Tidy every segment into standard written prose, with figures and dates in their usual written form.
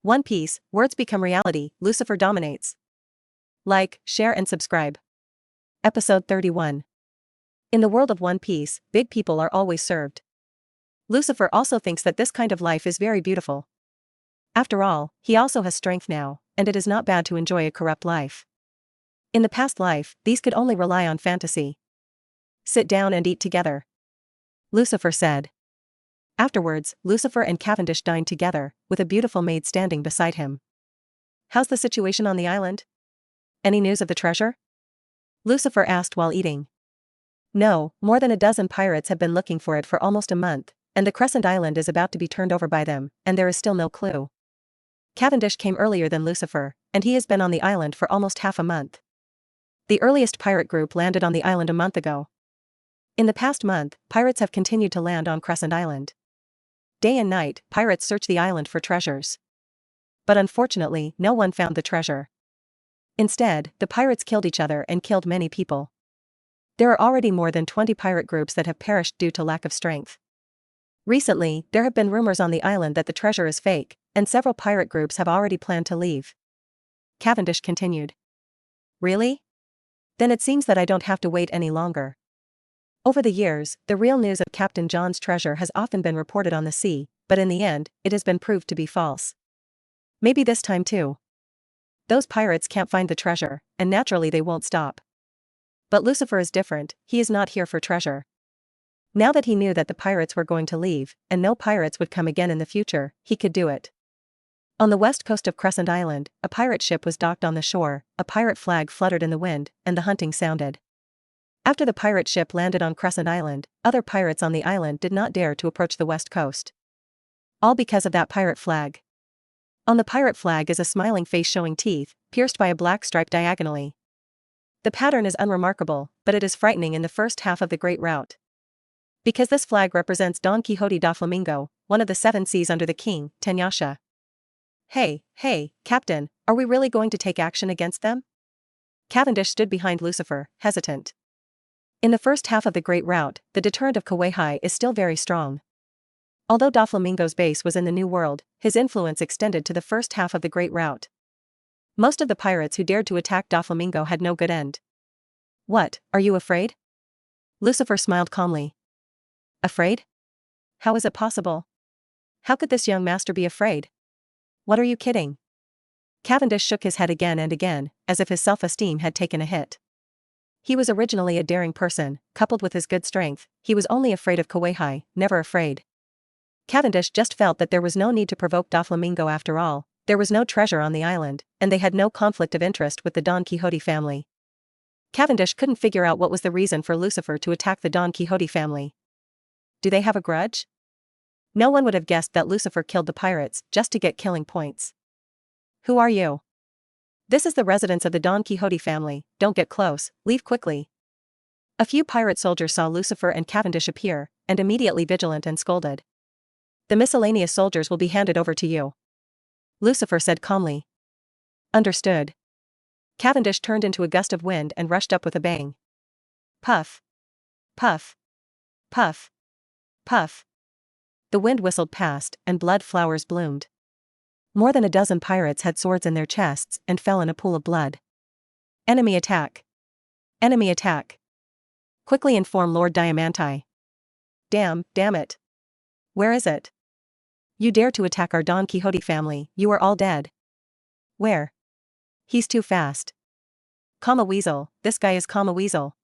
One Piece, words become reality, Lucifer dominates. Like, share and subscribe. Episode 31. In the world of One Piece, big people are always served. Lucifer also thinks that this kind of life is very beautiful. After all, he also has strength now, and it is not bad to enjoy a corrupt life. In the past life, these could only rely on fantasy. Sit down and eat together, Lucifer said. Afterwards, Lucifer and Cavendish dined together, with a beautiful maid standing beside him. How's the situation on the island? Any news of the treasure? Lucifer asked while eating. No, more than a dozen pirates have been looking for it for almost a month, and the Crescent Island is about to be turned over by them, and there is still no clue. Cavendish came earlier than Lucifer, and he has been on the island for almost half a month. The earliest pirate group landed on the island a month ago. In the past month, pirates have continued to land on Crescent Island. Day and night, pirates search the island for treasures. But unfortunately, no one found the treasure. Instead, the pirates killed each other and killed many people. There are already more than 20 pirate groups that have perished due to lack of strength. Recently, there have been rumors on the island that the treasure is fake, and several pirate groups have already planned to leave. Cavendish continued. Really? Then it seems that I don't have to wait any longer. Over the years, the real news of Captain John's treasure has often been reported on the sea, but in the end, it has been proved to be false. Maybe this time too. Those pirates can't find the treasure, and naturally they won't stop. But Lucifer is different, he is not here for treasure. Now that he knew that the pirates were going to leave, and no pirates would come again in the future, he could do it. On the west coast of Crescent Island, a pirate ship was docked on the shore, a pirate flag fluttered in the wind, and the hunting sounded. After the pirate ship landed on Crescent Island, other pirates on the island did not dare to approach the west coast. All because of that pirate flag. On the pirate flag is a smiling face showing teeth, pierced by a black stripe diagonally. The pattern is unremarkable, but it is frightening in the first half of the Great Route. Because this flag represents Don Quixote da Flamingo, one of the 7 seas under the king, Tenyasha. Hey, Captain, are we really going to take action against them? Cavendish stood behind Lucifer, hesitant. In the first half of the Great Route, the deterrent of Kauai is still very strong. Although Doflamingo's base was in the New World, his influence extended to the first half of the Great Route. Most of the pirates who dared to attack Doflamingo had no good end. What, are you afraid? Lucifer smiled calmly. Afraid? How is it possible? How could this young master be afraid? What are you kidding? Cavendish shook his head again and again, as if his self-esteem had taken a hit. He was originally a daring person, coupled with his good strength, he was only afraid of Kauai, never afraid. Cavendish just felt that there was no need to provoke Doflamingo after all, there was no treasure on the island, and they had no conflict of interest with the Don Quixote family. Cavendish couldn't figure out what was the reason for Lucifer to attack the Don Quixote family. Do they have a grudge? No one would have guessed that Lucifer killed the pirates just to get killing points. Who are you? This is the residence of the Don Quixote family, don't get close, leave quickly. A few pirate soldiers saw Lucifer and Cavendish appear, and immediately vigilant and scolded. The miscellaneous soldiers will be handed over to you, Lucifer said calmly. Understood. Cavendish turned into a gust of wind and rushed up with a bang. Puff. Puff. Puff. Puff. The wind whistled past, and blood flowers bloomed. More than a dozen pirates had swords in their chests and fell in a pool of blood. Enemy attack. Enemy attack. Quickly inform Lord Diamante. Damn it. Where is it? You dare to attack our Don Quixote family, you are all dead. Where? He's too fast. Calm a weasel, this guy is calm a weasel.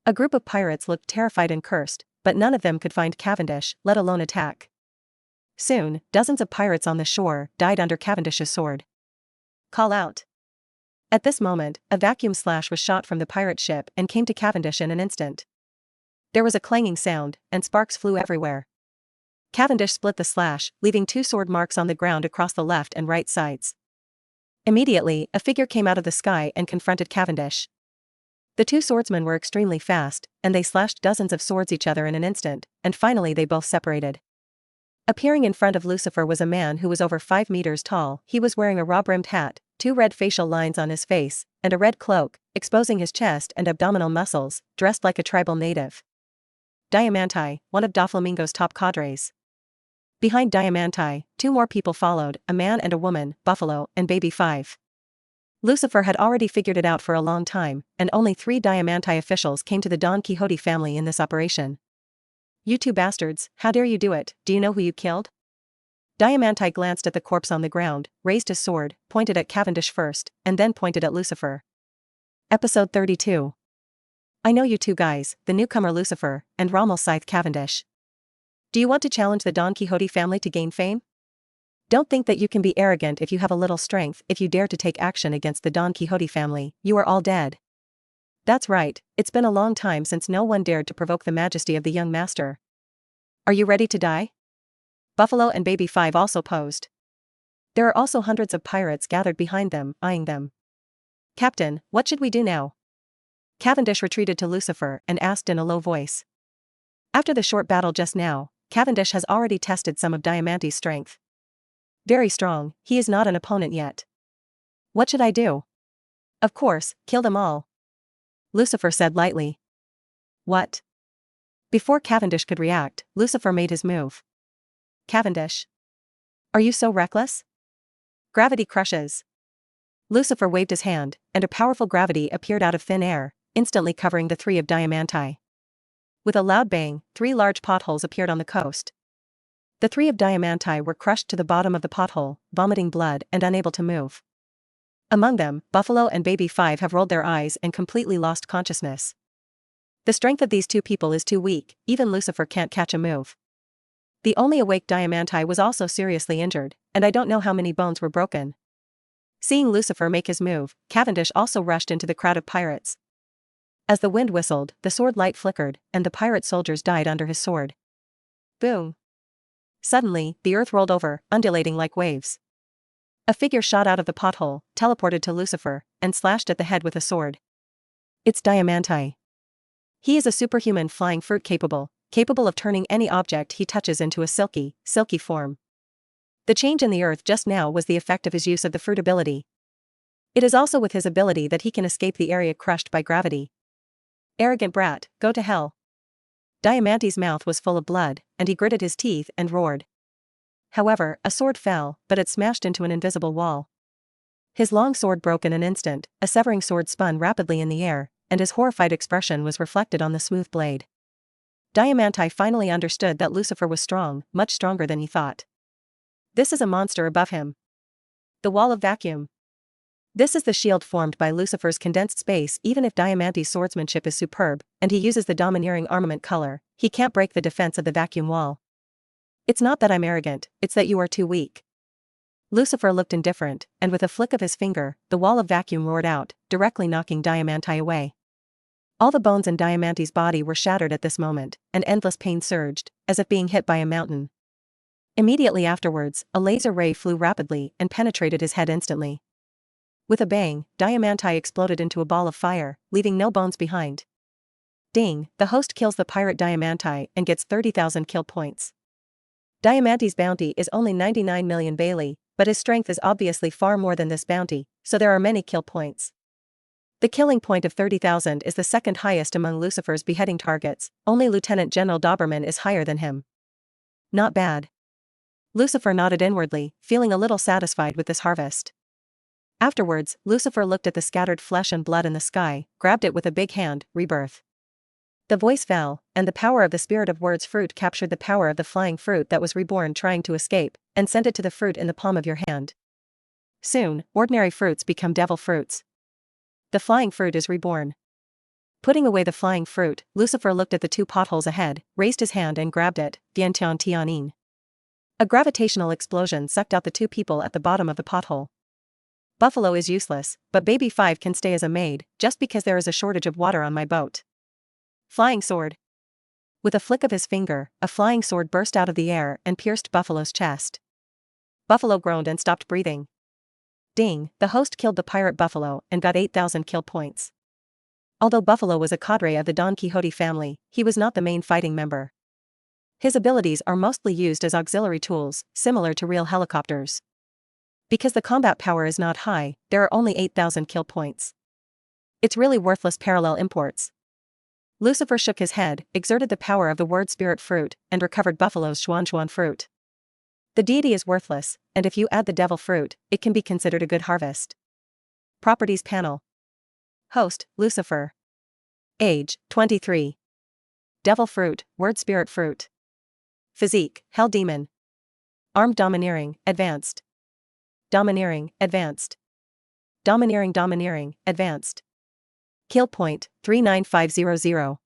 A group of pirates looked terrified and cursed, but none of them could find Cavendish, let alone attack. Soon, dozens of pirates on the shore died under Cavendish's sword. Call out. At this moment, a vacuum slash was shot from the pirate ship and came to Cavendish in an instant. There was a clanging sound, and sparks flew everywhere. Cavendish split the slash, leaving 2 sword marks on the ground across the left and right sides. Immediately, a figure came out of the sky and confronted Cavendish. The 2 swordsmen were extremely fast, and they slashed dozens of swords each other in an instant, and finally they both separated. Appearing in front of Lucifer was a man who was over 5 meters tall. He was wearing a raw-brimmed hat, 2 red facial lines on his face, and a red cloak, exposing his chest and abdominal muscles, dressed like a tribal native. Diamante, one of Doflamingo's top cadres. Behind Diamanti, 2 more people followed, a man and a woman, Buffalo, and Baby 5. Lucifer had already figured it out for a long time, and only 3 Diamanti officials came to the Don Quixote family in this operation. "You 2 bastards, how dare you do it? Do you know who you killed?" Diamanti glanced at the corpse on the ground, raised his sword, pointed at Cavendish first, and then pointed at Lucifer. Episode 32. "I know you 2 guys, the newcomer Lucifer, and Rommel Scythe Cavendish. Do you want to challenge the Don Quixote family to gain fame? Don't think that you can be arrogant if you have a little strength. If you dare to take action against the Don Quixote family, you are all dead." "That's right, it's been a long time since no one dared to provoke the majesty of the young master. Are you ready to die?" Buffalo and Baby 5 also posed. There are also hundreds of pirates gathered behind them, eyeing them. "Captain, what should we do now?" Cavendish retreated to Lucifer and asked in a low voice. After the short battle just now, Cavendish has already tested some of Diamanti's strength. Very strong, he is not an opponent yet. "What should I do?" "Of course, kill them all," Lucifer said lightly. "What?" Before Cavendish could react, Lucifer made his move. "Cavendish. Are you so reckless? Gravity crushes." Lucifer waved his hand, and a powerful gravity appeared out of thin air, instantly covering the 3 of Diamanti. With a loud bang, 3 large potholes appeared on the coast. The 3 of Diamanti were crushed to the bottom of the pothole, vomiting blood and unable to move. Among them, Buffalo and Baby 5 have rolled their eyes and completely lost consciousness. The strength of these 2 people is too weak, even Lucifer can't catch a move. The only awake Diamanti was also seriously injured, and I don't know how many bones were broken. Seeing Lucifer make his move, Cavendish also rushed into the crowd of pirates. As the wind whistled, the sword light flickered, and the pirate soldiers died under his sword. Boom! Suddenly, the earth rolled over, undulating like waves. A figure shot out of the pothole, teleported to Lucifer, and slashed at the head with a sword. It's Diamanti. He is a superhuman flying fruit capable of turning any object he touches into a silky form. The change in the earth just now was the effect of his use of the fruit ability. It is also with his ability that he can escape the area crushed by gravity. "Arrogant brat, go to hell." Diamanti's mouth was full of blood, and he gritted his teeth and roared. However, a sword fell, but it smashed into an invisible wall. His long sword broke in an instant, a severing sword spun rapidly in the air, and his horrified expression was reflected on the smooth blade. Diamanti finally understood that Lucifer was strong, much stronger than he thought. This is a monster above him. The wall of vacuum. This is the shield formed by Lucifer's condensed space. Even if Diamanti's swordsmanship is superb, and he uses the domineering armament color, he can't break the defense of the vacuum wall. "It's not that I'm arrogant, it's that you are too weak." Lucifer looked indifferent, and with a flick of his finger, the wall of vacuum roared out, directly knocking Diamanti away. All the bones in Diamanti's body were shattered at this moment, and endless pain surged, as if being hit by a mountain. Immediately afterwards, a laser ray flew rapidly and penetrated his head instantly. With a bang, Diamanti exploded into a ball of fire, leaving no bones behind. Ding, the host kills the pirate Diamanti and gets 30,000 kill points. Diamanti's bounty is only 99 million Bailey, but his strength is obviously far more than this bounty, so there are many kill points. The killing point of 30,000 is the second highest among Lucifer's beheading targets, only Lieutenant General Doberman is higher than him. Not bad. Lucifer nodded inwardly, feeling a little satisfied with this harvest. Afterwards, Lucifer looked at the scattered flesh and blood in the sky, grabbed it with a big hand, rebirth. The voice fell, and the power of the spirit of words fruit captured the power of the flying fruit that was reborn trying to escape, and sent it to the fruit in the palm of your hand. Soon, ordinary fruits become devil fruits. The flying fruit is reborn. Putting away the flying fruit, Lucifer looked at the 2 potholes ahead, raised his hand and grabbed it, Vientian Tianin. A gravitational explosion sucked out the 2 people at the bottom of the pothole. Buffalo is useless, but Baby 5 can stay as a maid, just because there is a shortage of water on my boat. Flying sword. With a flick of his finger, a flying sword burst out of the air and pierced Buffalo's chest. Buffalo groaned and stopped breathing. Ding, the host killed the pirate Buffalo and got 8,000 kill points. Although Buffalo was a cadre of the Don Quixote family, he was not the main fighting member. His abilities are mostly used as auxiliary tools, similar to real helicopters. Because the combat power is not high, there are only 8,000 kill points. It's really worthless parallel imports. Lucifer shook his head, exerted the power of the word spirit fruit, and recovered Buffalo's Xuan fruit. The deity is worthless, and if you add the devil fruit, it can be considered a good harvest. Properties panel. Host, Lucifer. Age, 23. Devil fruit, word spirit fruit. Physique, hell demon. Armed domineering, advanced. Domineering, advanced. Domineering, advanced. Kill point, 39500.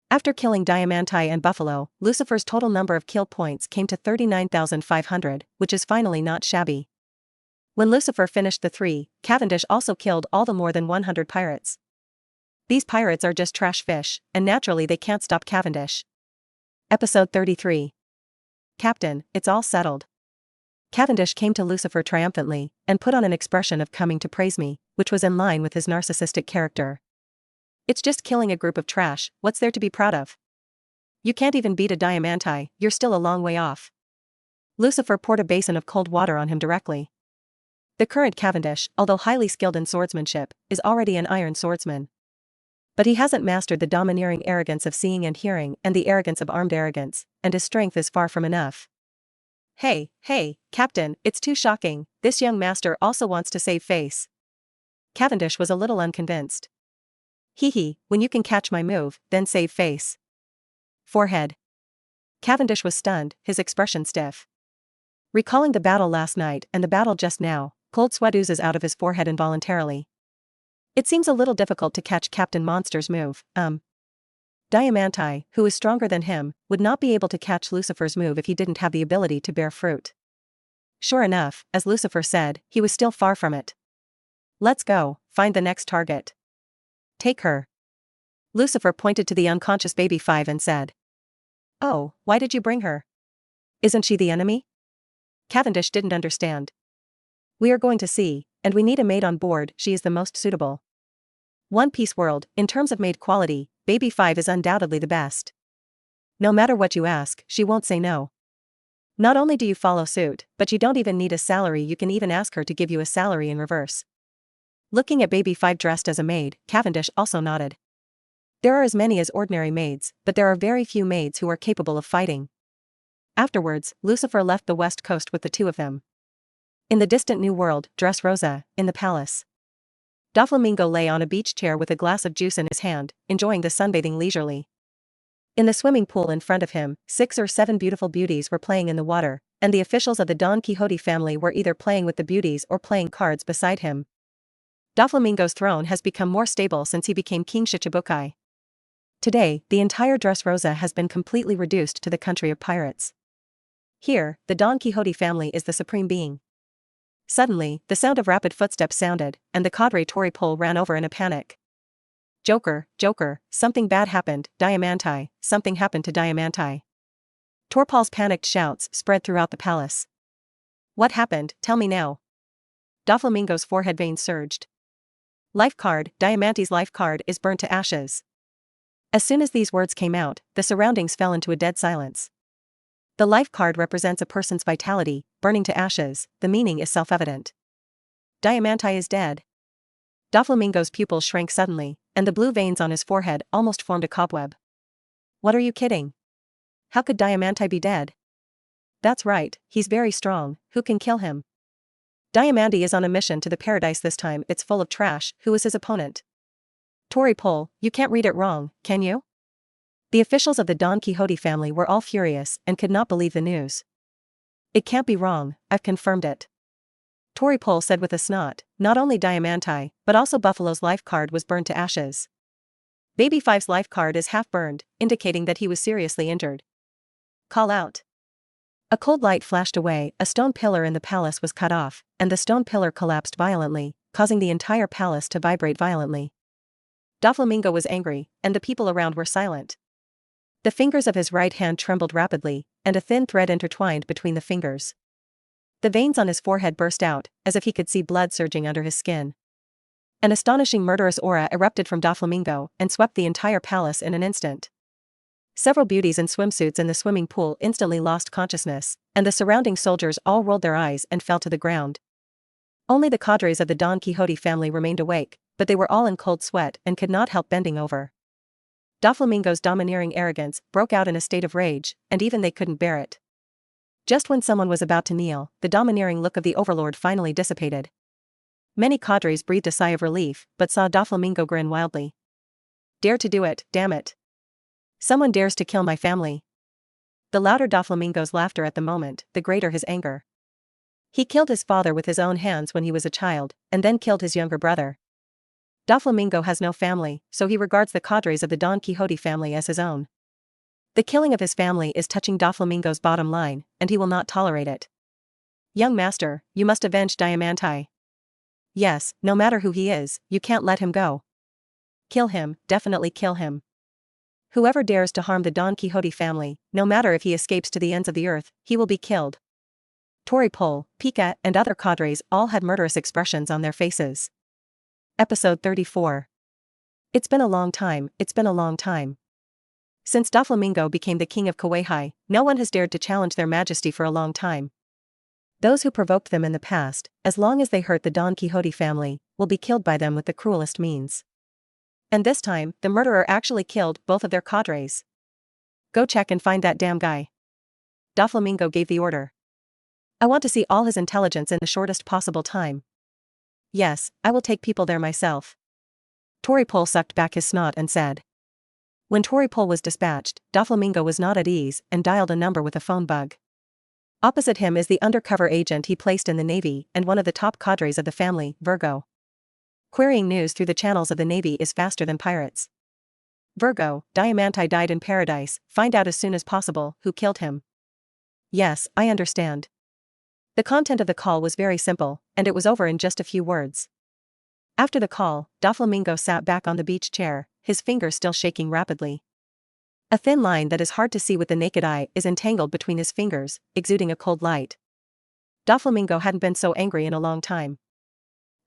After killing Diamanti and Buffalo, Lucifer's total number of kill points came to 39,500, which is finally not shabby. When Lucifer finished the 3, Cavendish also killed all the more than 100 pirates. These pirates are just trash fish, and naturally they can't stop Cavendish. Episode 33. Captain, it's all settled. Cavendish came to Lucifer triumphantly, and put on an expression of coming to praise me, which was in line with his narcissistic character. It's just killing a group of trash, what's there to be proud of? You can't even beat a Diamanti, you're still a long way off. Lucifer poured a basin of cold water on him directly. The current Cavendish, although highly skilled in swordsmanship, is already an iron swordsman. But he hasn't mastered the domineering arrogance of seeing and hearing and the arrogance of armed arrogance, and his strength is far from enough. Hey, Captain, it's too shocking, this young master also wants to save face. Cavendish was a little unconvinced. Hee, when you can catch my move, then save face. Forehead. Cavendish was stunned, his expression stiff. Recalling the battle last night and the battle just now, cold sweat oozes out of his forehead involuntarily. It seems a little difficult to catch Captain Monster's move, Diamanti, who is stronger than him, would not be able to catch Lucifer's move if he didn't have the ability to bear fruit. Sure enough, as Lucifer said, he was still far from it. Let's go, find the next target. Take her. Lucifer pointed to the unconscious baby 5 and said. Oh, why did you bring her? Isn't she the enemy? Cavendish didn't understand. We are going to see, and we need a maid on board, she is the most suitable. One Piece world, in terms of maid quality, baby 5 is undoubtedly the best. No matter what you ask, she won't say no. Not only do you follow suit, but you don't even need a salary, you can even ask her to give you a salary in reverse. Looking at baby 5 dressed as a maid, Cavendish also nodded. There are as many as ordinary maids, but there are very few maids who are capable of fighting. Afterwards, Lucifer left the west coast with the 2 of them. In the distant new world, Dressrosa, in the palace. Doflamingo lay on a beach chair with a glass of juice in his hand, enjoying the sunbathing leisurely. In the swimming pool in front of him, 6 or 7 beautiful beauties were playing in the water, and the officials of the Don Quixote family were either playing with the beauties or playing cards beside him. Doflamingo's throne has become more stable since he became King Shichibukai. Today, the entire Dressrosa has been completely reduced to the country of pirates. Here, the Don Quixote family is the supreme being. Suddenly, the sound of rapid footsteps sounded, and the cadre Toripole ran over in a panic. Joker, something bad happened, Diamanti, something happened to Diamanti. Torpole's panicked shouts spread throughout the palace. What happened, tell me now. Doflamingo's forehead veins surged. Life card, Diamanti's life card is burnt to ashes. As soon as these words came out, the surroundings fell into a dead silence. The life card represents a person's vitality, burning to ashes, the meaning is self-evident. Diamanti is dead. Doflamingo's pupils shrank suddenly, and the blue veins on his forehead almost formed a cobweb. What are you kidding? How could Diamanti be dead? That's right, he's very strong, who can kill him? Diamanti is on a mission to the paradise this time, it's full of trash, who is his opponent? Toripole, you can't read it wrong, can you? The officials of the Don Quixote family were all furious and could not believe the news. It can't be wrong, I've confirmed it. Toripole said with a snot, not only Diamanti, but also Buffalo's life card was burned to ashes. Baby 5's life card is half burned, indicating that he was seriously injured. Call out. A cold light flashed away, a stone pillar in the palace was cut off, and the stone pillar collapsed violently, causing the entire palace to vibrate violently. Doflamingo was angry, and the people around were silent. The fingers of his right hand trembled rapidly, and a thin thread intertwined between the fingers. The veins on his forehead burst out, as if he could see blood surging under his skin. An astonishing murderous aura erupted from Doflamingo and swept the entire palace in an instant. Several beauties in swimsuits in the swimming pool instantly lost consciousness, and the surrounding soldiers all rolled their eyes and fell to the ground. Only the cadres of the Don Quixote family remained awake, but they were all in cold sweat and could not help bending over. Doflamingo's domineering arrogance broke out in a state of rage, and even they couldn't bear it. Just when someone was about to kneel, the domineering look of the overlord finally dissipated. Many cadres breathed a sigh of relief, but saw Doflamingo grin wildly. Dare to do it, damn it. Someone dares to kill my family. The louder Doflamingo's laughter at the moment, the greater his anger. He killed his father with his own hands when he was a child, and then killed his younger brother. Doflamingo has no family, so he regards the cadres of the Don Quixote family as his own. The killing of his family is touching Doflamingo's bottom line, and he will not tolerate it. Young master, you must avenge Diamante. Yes, no matter who he is, you can't let him go. Kill him, definitely kill him. Whoever dares to harm the Don Quixote family, no matter if he escapes to the ends of the earth, he will be killed. Toripol, Pika, and other cadres all had murderous expressions on their faces. Episode 34. It's been a long time, it's been a long time. Since Doflamingo became the king of Kauai, no one has dared to challenge their majesty for a long time. Those who provoked them in the past, as long as they hurt the Don Quixote family, will be killed by them with the cruelest means. And this time, the murderer actually killed both of their cadres. Go check and find that damn guy. Doflamingo gave the order. I want to see all his intelligence in the shortest possible time. Yes, I will take people there myself. Toripol sucked back his snot and said. When Toripol was dispatched, Doflamingo was not at ease and dialed a number with a phone bug. Opposite him is the undercover agent he placed in the Navy and one of the top cadres of the family, Virgo. Querying news through the channels of the Navy is faster than pirates. Virgo, Diamante died in paradise, find out as soon as possible who killed him. Yes, I understand. The content of the call was very simple, and it was over in just a few words. After the call, Doflamingo sat back on the beach chair, his fingers still shaking rapidly. A thin line that is hard to see with the naked eye is entangled between his fingers, exuding a cold light. Doflamingo hadn't been so angry in a long time.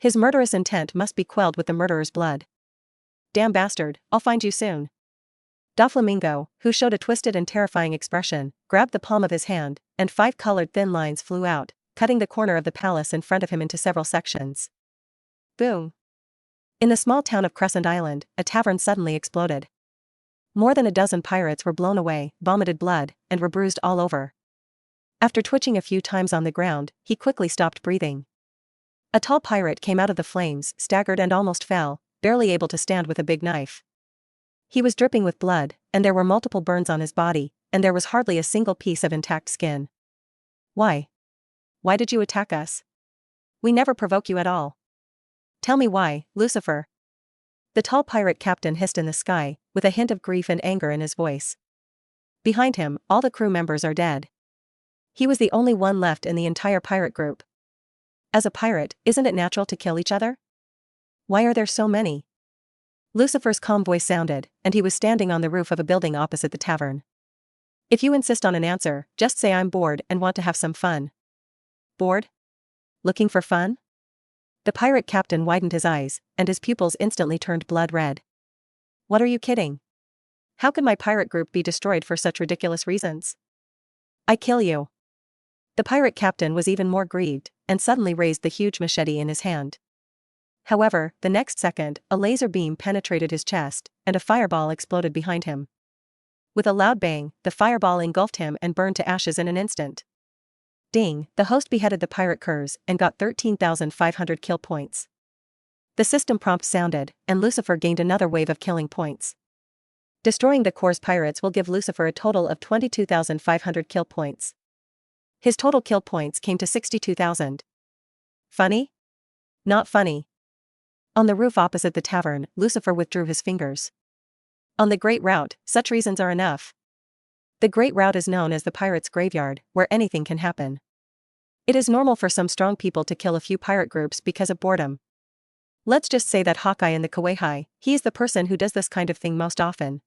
His murderous intent must be quelled with the murderer's blood. Damn bastard, I'll find you soon. Doflamingo, who showed a twisted and terrifying expression, grabbed the palm of his hand, and 5 colored thin lines flew out, cutting the corner of the palace in front of him into several sections. Boom. In the small town of Crescent Island, a tavern suddenly exploded. More than a dozen pirates were blown away, vomited blood, and were bruised all over. After twitching a few times on the ground, he quickly stopped breathing. A tall pirate came out of the flames, staggered and almost fell, barely able to stand with a big knife. He was dripping with blood, and there were multiple burns on his body, and there was hardly a single piece of intact skin. Why? Why did you attack us? We never provoke you at all. Tell me why, Lucifer. The tall pirate captain hissed in the sky, with a hint of grief and anger in his voice. Behind him, all the crew members are dead. He was the only one left in the entire pirate group. As a pirate, isn't it natural to kill each other? Why are there so many? Lucifer's calm voice sounded, and he was standing on the roof of a building opposite the tavern. If you insist on an answer, just say I'm bored and want to have some fun. Bored? Looking for fun? The pirate captain widened his eyes, and his pupils instantly turned blood red. What are you kidding? How could my pirate group be destroyed for such ridiculous reasons? I kill you. The pirate captain was even more grieved, and suddenly raised the huge machete in his hand. However, the next second, a laser beam penetrated his chest, and a fireball exploded behind him. With a loud bang, the fireball engulfed him and burned to ashes in an instant. Ding, the host beheaded the pirate curs and got 13,500 kill points. The system prompt sounded, and Lucifer gained another wave of killing points. Destroying the core's pirates will give Lucifer a total of 22,500 kill points. His total kill points came to 62,000. Funny? Not funny. On the roof opposite the tavern, Lucifer withdrew his fingers. On the Great Route, such reasons are enough. The Great Route is known as the pirate's graveyard, where anything can happen. It is normal for some strong people to kill a few pirate groups because of boredom. Let's just say that Hawkeye in the Kauai, he is the person who does this kind of thing most often.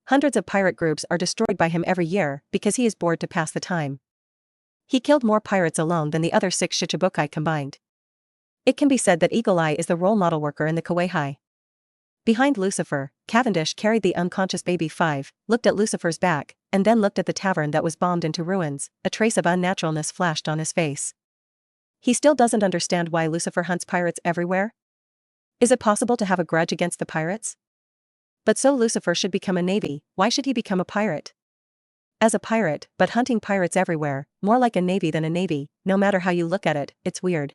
Hundreds of pirate groups are destroyed by him every year because he is bored to pass the time. He killed more pirates alone than the other 6 Shichibukai combined. It can be said that Eagle Eye is the role model worker in the Kauai. Behind Lucifer, Cavendish carried the unconscious baby 5, looked at Lucifer's back, and then looked at the tavern that was bombed into ruins. A trace of unnaturalness flashed on his face. He still doesn't understand why Lucifer hunts pirates everywhere. Is it possible to have a grudge against the pirates? But so Lucifer should become a navy, why should he become a pirate? As a pirate, but hunting pirates everywhere, more like a navy than a navy, no matter how you look at it, it's weird.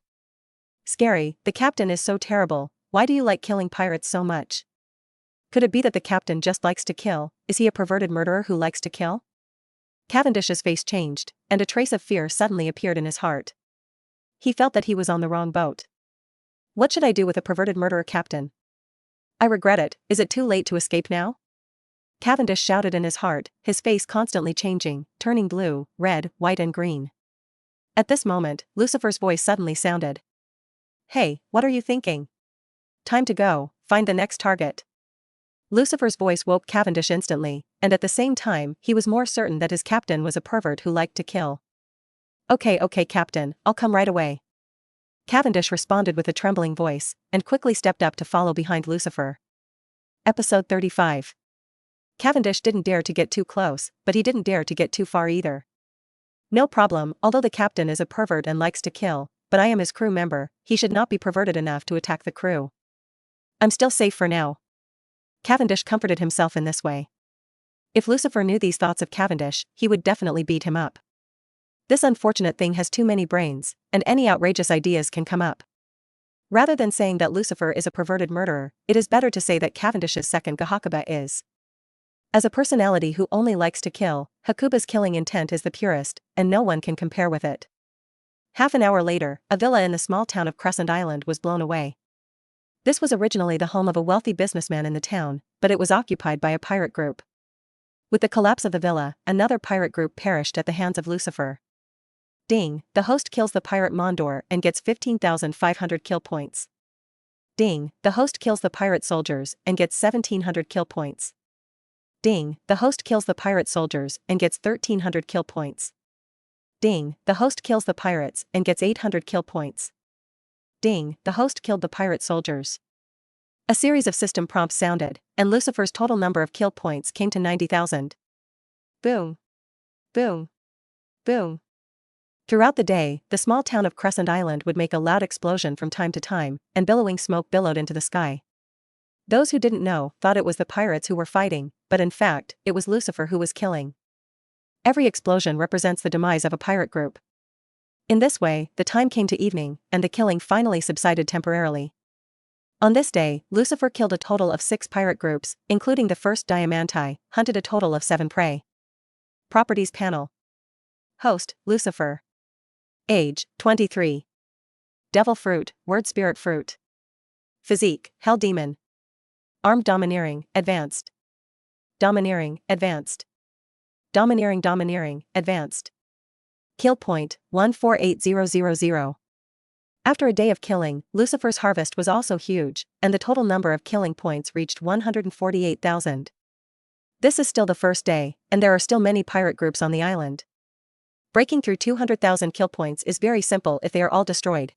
Scary, the captain is so terrible, why do you like killing pirates so much? Could it be that the captain just likes to kill? Is he a perverted murderer who likes to kill? Cavendish's face changed, and a trace of fear suddenly appeared in his heart. He felt that he was on the wrong boat. What should I do with a perverted murderer captain? I regret it, is it too late to escape now? Cavendish shouted in his heart, his face constantly changing, turning blue, red, white and green. At this moment, Lucifer's voice suddenly sounded. Hey, what are you thinking? Time to go, find the next target. Lucifer's voice woke Cavendish instantly, and at the same time, he was more certain that his captain was a pervert who liked to kill. Okay, captain, I'll come right away. Cavendish responded with a trembling voice, and quickly stepped up to follow behind Lucifer. Episode 35. Cavendish didn't dare to get too close, but he didn't dare to get too far either. No problem, although the captain is a pervert and likes to kill, but I am his crew member, he should not be perverted enough to attack the crew. I'm still safe for now. Cavendish comforted himself in this way. If Lucifer knew these thoughts of Cavendish, he would definitely beat him up. This unfortunate thing has too many brains, and any outrageous ideas can come up. Rather than saying that Lucifer is a perverted murderer, it is better to say that Cavendish's second Gahakuba is. As a personality who only likes to kill, Hakuba's killing intent is the purest, and no one can compare with it. Half an hour later, a villa in the small town of Crescent Island was blown away. This was originally the home of a wealthy businessman in the town, but it was occupied by a pirate group. With the collapse of the villa, another pirate group perished at the hands of Lucifer. Ding, the host kills the pirate Mondor and gets 15,500 kill points. Ding, the host kills the pirate soldiers and gets 1,700 kill points. Ding, the host kills the pirate soldiers and gets 1,300 kill points. Ding, the host kills the pirates and gets 800 kill points. Ding, the host killed the pirate soldiers. A series of system prompts sounded, and Lucifer's total number of kill points came to 90,000. Boom. Boom. Boom. Throughout the day, the small town of Crescent Island would make a loud explosion from time to time, and billowing smoke billowed into the sky. Those who didn't know thought it was the pirates who were fighting, but in fact, it was Lucifer who was killing. Every explosion represents the demise of a pirate group. In this way, the time came to evening, and the killing finally subsided temporarily. On this day, Lucifer killed a total of 6 pirate groups, including the first Diamanti, hunted a total of 7 prey. Properties panel. Host, Lucifer. Age, 23. Devil fruit, word spirit fruit. Physique, hell demon. Armed domineering, advanced. Domineering, advanced. Domineering, advanced. Kill point, 148000. After a day of killing, Lucifer's harvest was also huge, and the total number of killing points reached 148,000. This is still the first day, and there are still many pirate groups on the island. Breaking through 200,000 kill points is very simple if they are all destroyed.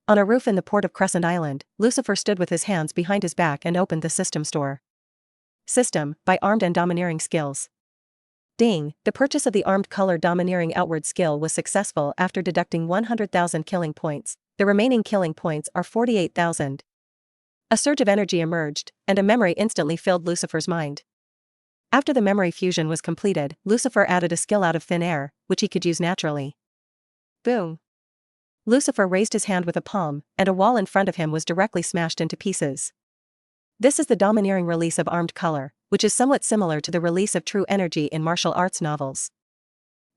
On a roof in the port of Crescent Island, Lucifer stood with his hands behind his back and opened the system store. System, by armed and domineering skills. Ding, the purchase of the armed color domineering outward skill was successful after deducting 100,000 killing points, the remaining killing points are 48,000. A surge of energy emerged, and a memory instantly filled Lucifer's mind. After the memory fusion was completed, Lucifer added a skill out of thin air, which he could use naturally. Boom. Lucifer raised his hand with a palm, and a wall in front of him was directly smashed into pieces. This is the domineering release of armed color, which is somewhat similar to the release of true energy in martial arts novels.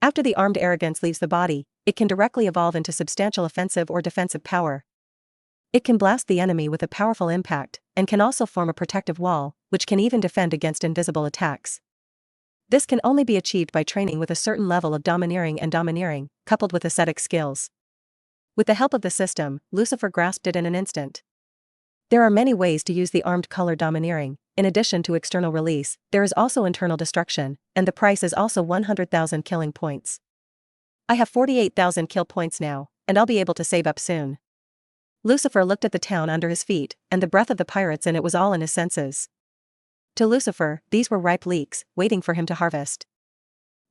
After the armed arrogance leaves the body, it can directly evolve into substantial offensive or defensive power. It can blast the enemy with a powerful impact, and can also form a protective wall, which can even defend against invisible attacks. This can only be achieved by training with a certain level of domineering, coupled with ascetic skills. With the help of the system, Lucifer grasped it in an instant. There are many ways to use the armed color domineering. In addition to external release, there is also internal destruction, and the price is also 100,000 killing points. I have 48,000 kill points now, and I'll be able to save up soon. Lucifer looked at the town under his feet, and the breath of the pirates in it was all in his senses. To Lucifer, these were ripe leeks, waiting for him to harvest.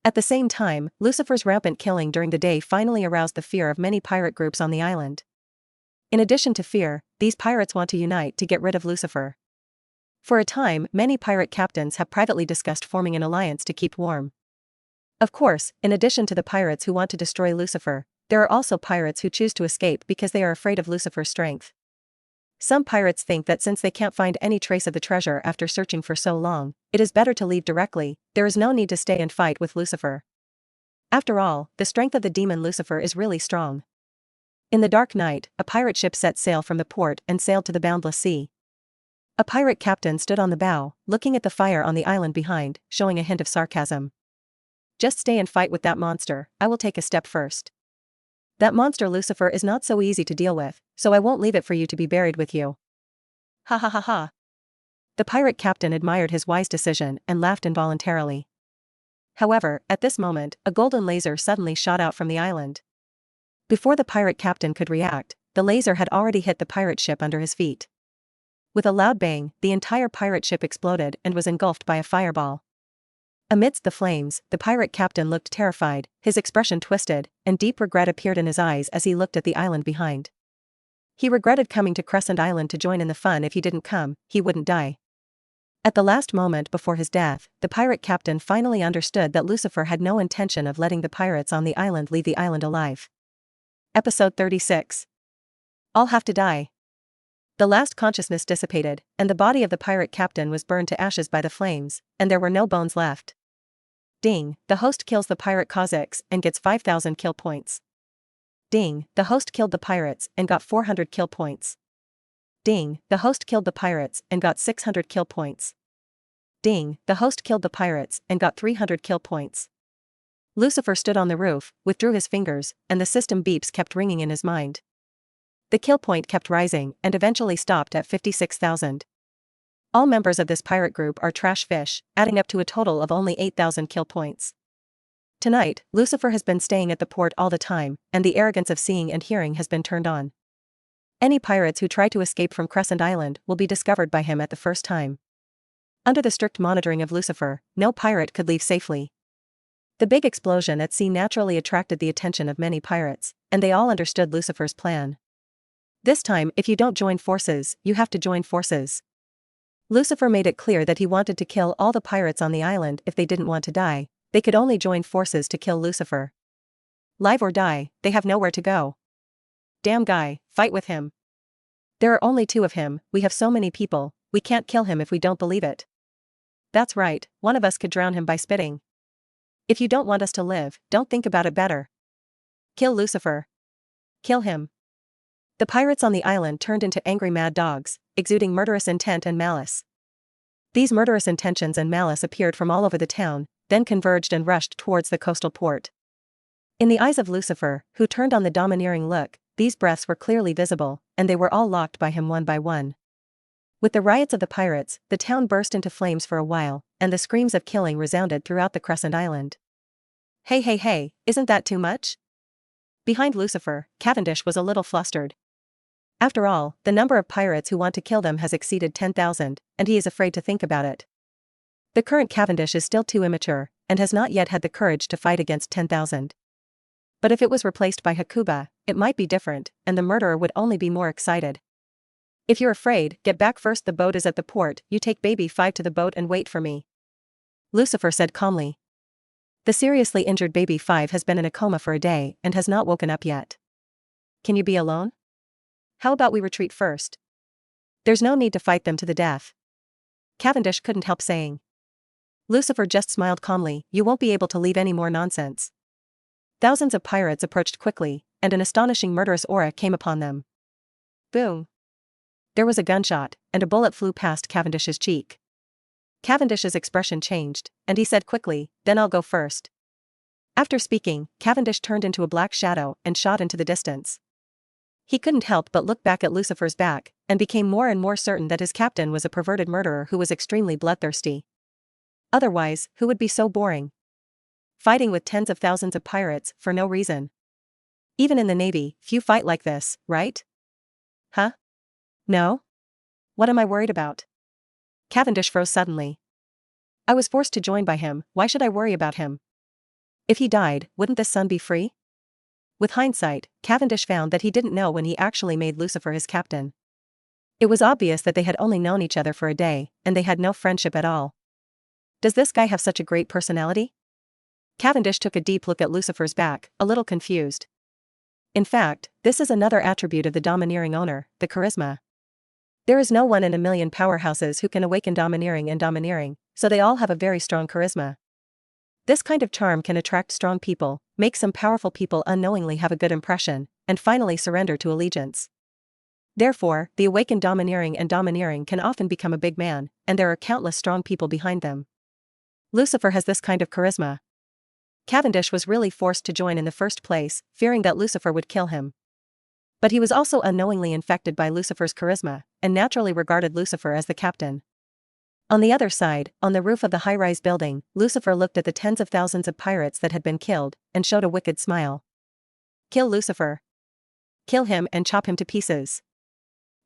At the same time, Lucifer's rampant killing during the day finally aroused the fear of many pirate groups on the island. In addition to fear, these pirates want to unite to get rid of Lucifer. For a time, many pirate captains have privately discussed forming an alliance to keep warm. Of course, in addition to the pirates who want to destroy Lucifer, there are also pirates who choose to escape because they are afraid of Lucifer's strength. Some pirates think that since they can't find any trace of the treasure after searching for so long, it is better to leave directly. There is no need to stay and fight with Lucifer. After all, the strength of the demon Lucifer is really strong. In the dark night, a pirate ship set sail from the port and sailed to the boundless sea. A pirate captain stood on the bow, looking at the fire on the island behind, showing a hint of sarcasm. Just stay and fight with that monster, I will take a step first. That monster Lucifer is not so easy to deal with, so I won't leave it for you to be buried with you. Ha ha ha ha. The pirate captain admired his wise decision and laughed involuntarily. However, at this moment, a golden laser suddenly shot out from the island. Before the pirate captain could react, the laser had already hit the pirate ship under his feet. With a loud bang, the entire pirate ship exploded and was engulfed by a fireball. Amidst the flames, the pirate captain looked terrified, his expression twisted, and deep regret appeared in his eyes as he looked at the island behind. He regretted coming to Crescent Island to join in the fun. If he didn't come, he wouldn't die. At the last moment before his death, the pirate captain finally understood that Lucifer had no intention of letting the pirates on the island leave the island alive. Episode 36. All have to die. The last consciousness dissipated, and the body of the pirate captain was burned to ashes by the flames, and there were no bones left. Ding, the host kills the pirate Kazakhs and gets 5,000 kill points. Ding, the host killed the pirates and got 400 kill points. Ding, the host killed the pirates and got 600 kill points. Ding, the host killed the pirates and got 300 kill points. Lucifer stood on the roof, withdrew his fingers, and the system beeps kept ringing in his mind. The kill point kept rising and eventually stopped at 56,000. All members of this pirate group are trash fish, adding up to a total of only 8,000 kill points. Tonight, Lucifer has been staying at the port all the time, and the arrogance of seeing and hearing has been turned on. Any pirates who try to escape from Crescent Island will be discovered by him at the first time. Under the strict monitoring of Lucifer, no pirate could leave safely. The big explosion at sea naturally attracted the attention of many pirates, and they all understood Lucifer's plan. This time, if you don't join forces, you have to join forces. Lucifer made it clear that he wanted to kill all the pirates on the island. If they didn't want to die, they could only join forces to kill Lucifer. Live or die, they have nowhere to go. Damn guy, fight with him. There are only 2 of him, we have so many people, we can't kill him if we don't believe it. That's right, one of us could drown him by spitting. If you don't want us to live, don't think about it better. Kill Lucifer. Kill him. The pirates on the island turned into angry mad dogs, exuding murderous intent and malice. These murderous intentions and malice appeared from all over the town, then converged and rushed towards the coastal port. In the eyes of Lucifer, who turned on the domineering look, these breaths were clearly visible, and they were all locked by him one by one. With the riots of the pirates, the town burst into flames for a while, and the screams of killing resounded throughout the Crescent Island. Hey hey hey, isn't that too much? Behind Lucifer, Cavendish was a little flustered. After all, the number of pirates who want to kill them has exceeded 10,000, and he is afraid to think about it. The current Cavendish is still too immature, and has not yet had the courage to fight against 10,000. But if it was replaced by Hakuba, it might be different, and the murderer would only be more excited. If you're afraid, get back first. The boat is at the port. You take baby 5 to the boat and wait for me. Lucifer said calmly. The seriously injured baby 5 has been in a coma for a day and has not woken up yet. Can you be alone? How about we retreat first? There's no need to fight them to the death. Cavendish couldn't help saying. Lucifer just smiled calmly. You won't be able to leave any more nonsense. Thousands of pirates approached quickly, and an astonishing murderous aura came upon them. Boom. There was a gunshot, and a bullet flew past Cavendish's cheek. Cavendish's expression changed, and he said quickly, "Then I'll go first." After speaking, Cavendish turned into a black shadow and shot into the distance. He couldn't help but look back at Lucifer's back, and became more and more certain that his captain was a perverted murderer who was extremely bloodthirsty. Otherwise, who would be so boring? Fighting with tens of thousands of pirates, for no reason. Even in the Navy, few fight like this, right? Huh? No? What am I worried about? Cavendish froze suddenly. I was forced to join by him, why should I worry about him? If he died, wouldn't the sun be free? With hindsight, Cavendish found that he didn't know when he actually made Lucifer his captain. It was obvious that they had only known each other for a day, and they had no friendship at all. Does this guy have such a great personality? Cavendish took a deep look at Lucifer's back, a little confused. In fact, this is another attribute of the domineering owner, the charisma. There is no one in a million powerhouses who can awaken domineering, so they all have a very strong charisma. This kind of charm can attract strong people, make some powerful people unknowingly have a good impression, and finally surrender to allegiance. Therefore, the awakened domineering can often become a big man, and there are countless strong people behind them. Lucifer has this kind of charisma. Cavendish was really forced to join in the first place, fearing that Lucifer would kill him. But he was also unknowingly infected by Lucifer's charisma, and naturally regarded Lucifer as the captain. On the other side, on the roof of the high-rise building, Lucifer looked at the tens of thousands of pirates that had been killed, and showed a wicked smile. Kill Lucifer. Kill him and chop him to pieces.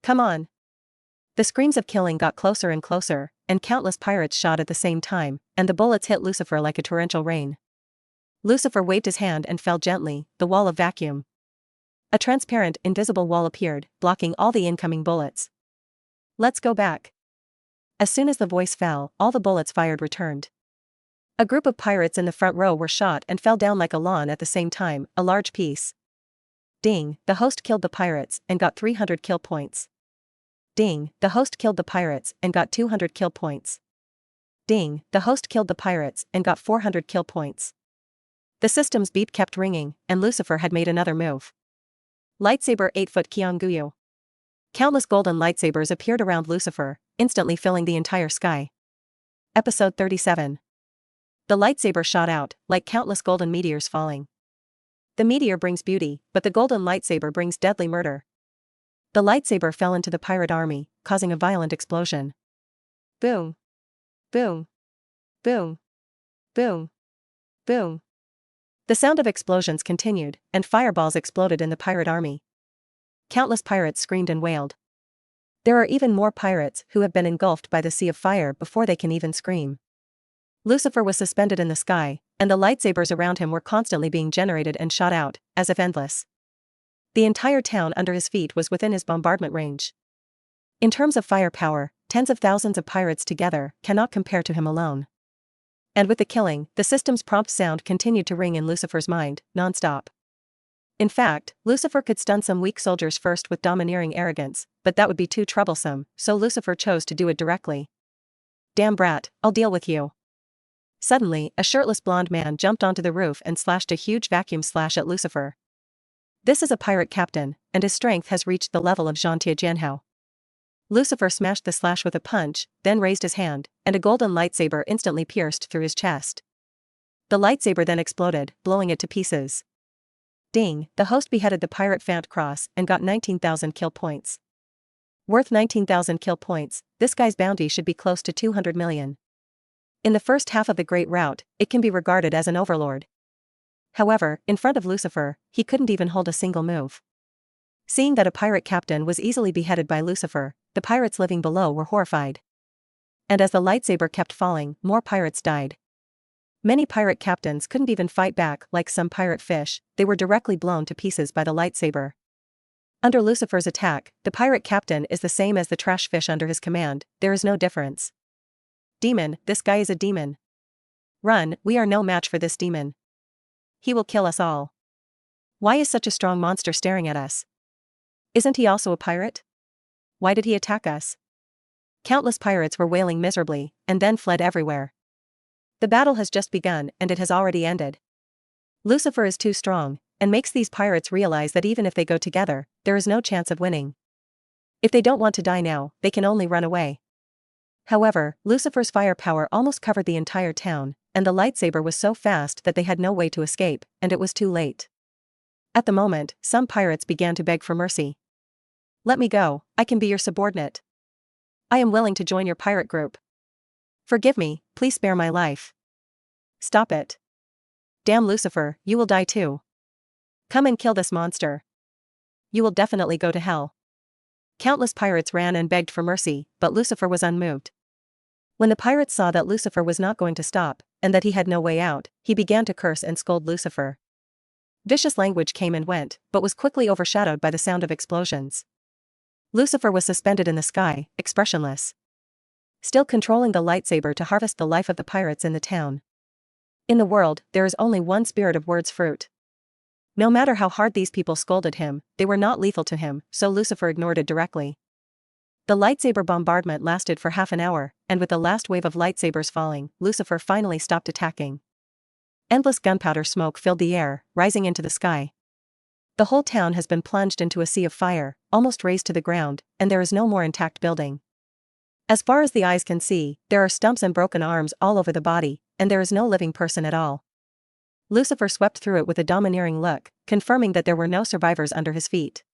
Come on. The screams of killing got closer and closer, and countless pirates shot at the same time, and the bullets hit Lucifer like a torrential rain. Lucifer waved his hand and fell gently, the wall of vacuum. A transparent, invisible wall appeared, blocking all the incoming bullets. Let's go back. As soon as the voice fell, all the bullets fired returned. A group of pirates in the front row were shot and fell down like a lawn at the same time, a large piece. Ding, the host killed the pirates and got 300 kill points. Ding, the host killed the pirates and got 200 kill points. Ding, the host killed the pirates and got 400 kill points. The system's beep kept ringing, and Lucifer had made another move. Lightsaber 8-foot Kianguyu. Countless golden lightsabers appeared around Lucifer, instantly filling the entire sky. Episode 37. The lightsaber shot out, like countless golden meteors falling. The meteor brings beauty, but the golden lightsaber brings deadly murder. The lightsaber fell into the pirate army, causing a violent explosion. Boom. Boom. Boom. Boom. Boom. The sound of explosions continued, and fireballs exploded in the pirate army. Countless pirates screamed and wailed. There are even more pirates who have been engulfed by the sea of fire before they can even scream. Lucifer was suspended in the sky, and the lightsabers around him were constantly being generated and shot out, as if endless. The entire town under his feet was within his bombardment range. In terms of firepower, tens of thousands of pirates together cannot compare to him alone. And with the killing, the system's prompt sound continued to ring in Lucifer's mind, non-stop. In fact, Lucifer could stun some weak soldiers first with domineering arrogance, but that would be too troublesome, so Lucifer chose to do it directly. Damn brat, I'll deal with you. Suddenly, a shirtless blonde man jumped onto the roof and slashed a huge vacuum slash at Lucifer. This is a pirate captain, and his strength has reached the level of Zhang Tianhao. Lucifer smashed the slash with a punch, then raised his hand, and a golden lightsaber instantly pierced through his chest. The lightsaber then exploded, blowing it to pieces. Ding, the host beheaded the pirate Fant Cross and got 19,000 kill points. Worth 19,000 kill points, this guy's bounty should be close to 200 million. In the first half of the Great Rout, it can be regarded as an overlord. However, in front of Lucifer, he couldn't even hold a single move. Seeing that a pirate captain was easily beheaded by Lucifer, the pirates living below were horrified. And as the lightsaber kept falling, more pirates died. Many pirate captains couldn't even fight back like some pirate fish, they were directly blown to pieces by the lightsaber. Under Lucifer's attack, the pirate captain is the same as the trash fish under his command, there is no difference. Demon, this guy is a demon. Run, we are no match for this demon. He will kill us all. Why is such a strong monster staring at us? Isn't he also a pirate? Why did he attack us? Countless pirates were wailing miserably, and then fled everywhere. The battle has just begun, and it has already ended. Lucifer is too strong, and makes these pirates realize that even if they go together, there is no chance of winning. If they don't want to die now, they can only run away. However, Lucifer's firepower almost covered the entire town, and the lightsaber was so fast that they had no way to escape, and it was too late. At the moment, some pirates began to beg for mercy. Let me go, I can be your subordinate. I am willing to join your pirate group. Forgive me, please spare my life. Stop it. Damn Lucifer, you will die too. Come and kill this monster. You will definitely go to hell. Countless pirates ran and begged for mercy, but Lucifer was unmoved. When the pirates saw that Lucifer was not going to stop, and that he had no way out, he began to curse and scold Lucifer. Vicious language came and went, but was quickly overshadowed by the sound of explosions. Lucifer was suspended in the sky, expressionless. Still controlling the lightsaber to harvest the life of the pirates in the town. In the world, there is only one spirit of words fruit. No matter how hard these people scolded him, they were not lethal to him, so Lucifer ignored it directly. The lightsaber bombardment lasted for half an hour, and with the last wave of lightsabers falling, Lucifer finally stopped attacking. Endless gunpowder smoke filled the air, rising into the sky. The whole town has been plunged into a sea of fire, almost razed to the ground, and there is no more intact building. As far as the eyes can see, there are stumps and broken arms all over the body, and there is no living person at all. Lucifer swept through it with a domineering look, confirming that there were no survivors under his feet.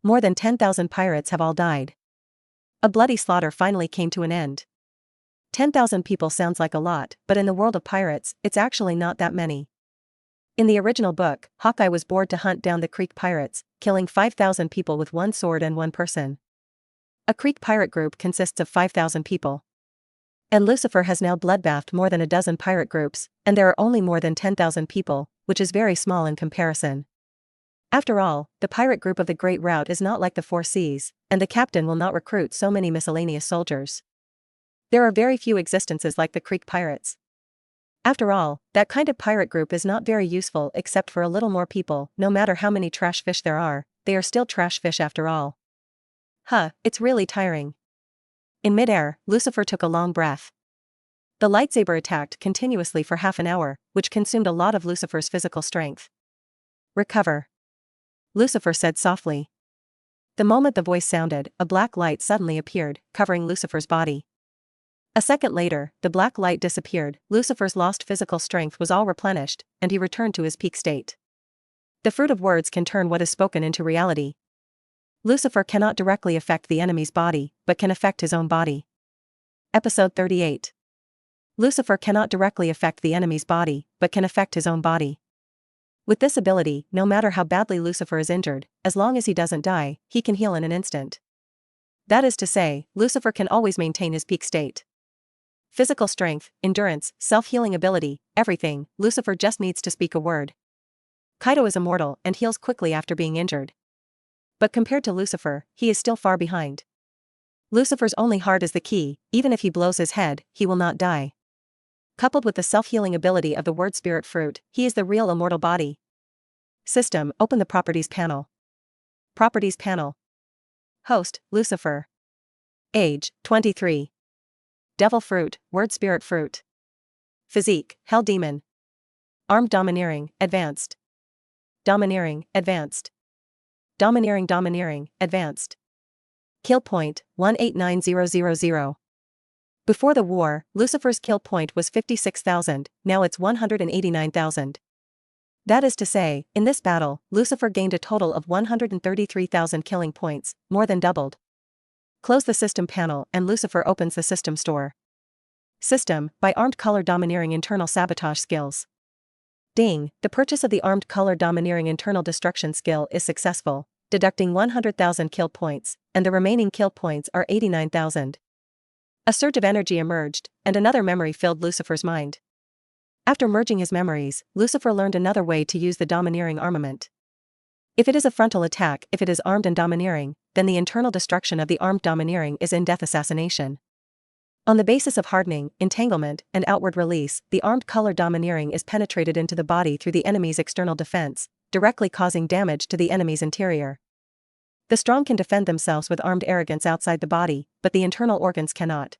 More than 10,000 pirates have all died. A bloody slaughter finally came to an end. 10,000 people sounds like a lot, but in the world of pirates, it's actually not that many. In the original book, Hawkeye was bored to hunt down the Creek pirates, killing 5,000 people with one sword and one person. A Creek pirate group consists of 5,000 people. And Lucifer has now bloodbathed more than a dozen pirate groups, and there are only more than 10,000 people, which is very small in comparison. After all, the pirate group of the Great Route is not like the Four Seas, and the captain will not recruit so many miscellaneous soldiers. There are very few existences like the Creek pirates. After all, that kind of pirate group is not very useful except for a little more people. No matter how many trash fish there are, they are still trash fish after all. It's really tiring. In midair, Lucifer took a long breath. The lightsaber attacked continuously for half an hour, which consumed a lot of Lucifer's physical strength. Recover, Lucifer said softly. The moment the voice sounded, a black light suddenly appeared, covering Lucifer's body. A second later, the black light disappeared. Lucifer's lost physical strength was all replenished, and he returned to his peak state. The fruit of words can turn what is spoken into reality. Lucifer cannot directly affect the enemy's body, but can affect his own body. Episode 38. Lucifer cannot directly affect the enemy's body, but can affect his own body. With this ability, no matter how badly Lucifer is injured, as long as he doesn't die, he can heal in an instant. That is to say, Lucifer can always maintain his peak state. Physical strength, endurance, self-healing ability, everything, Lucifer just needs to speak a word. Kaido is immortal and heals quickly after being injured. But compared to Lucifer, he is still far behind. Lucifer's only heart is the key. Even if he blows his head, he will not die. Coupled with the self-healing ability of the word spirit fruit, he is the real immortal body. System, open the properties panel. Properties panel. Host, Lucifer. Age, 23. Devil fruit, word spirit fruit. Physique, hell demon. Armed domineering, advanced. Domineering, advanced. Domineering, advanced. Kill point, 189000. Before the war, Lucifer's kill point was 56,000, now it's 189,000. That is to say, in this battle, Lucifer gained a total of 133,000 killing points, more than doubled. Close the system panel and Lucifer opens the system store. System, by Armed Color Domineering Internal Sabotage Skills. Ding, the purchase of the Armed Color Domineering Internal Destruction skill is successful, deducting 100,000 kill points, and the remaining kill points are 89,000. A surge of energy emerged, and another memory filled Lucifer's mind. After merging his memories, Lucifer learned another way to use the domineering armament. If it is a frontal attack, if it is armed and domineering, then the internal destruction of the armed domineering is in-death assassination. On the basis of hardening, entanglement, and outward release, the armed color domineering is penetrated into the body through the enemy's external defense, directly causing damage to the enemy's interior. The strong can defend themselves with armed arrogance outside the body, but the internal organs cannot.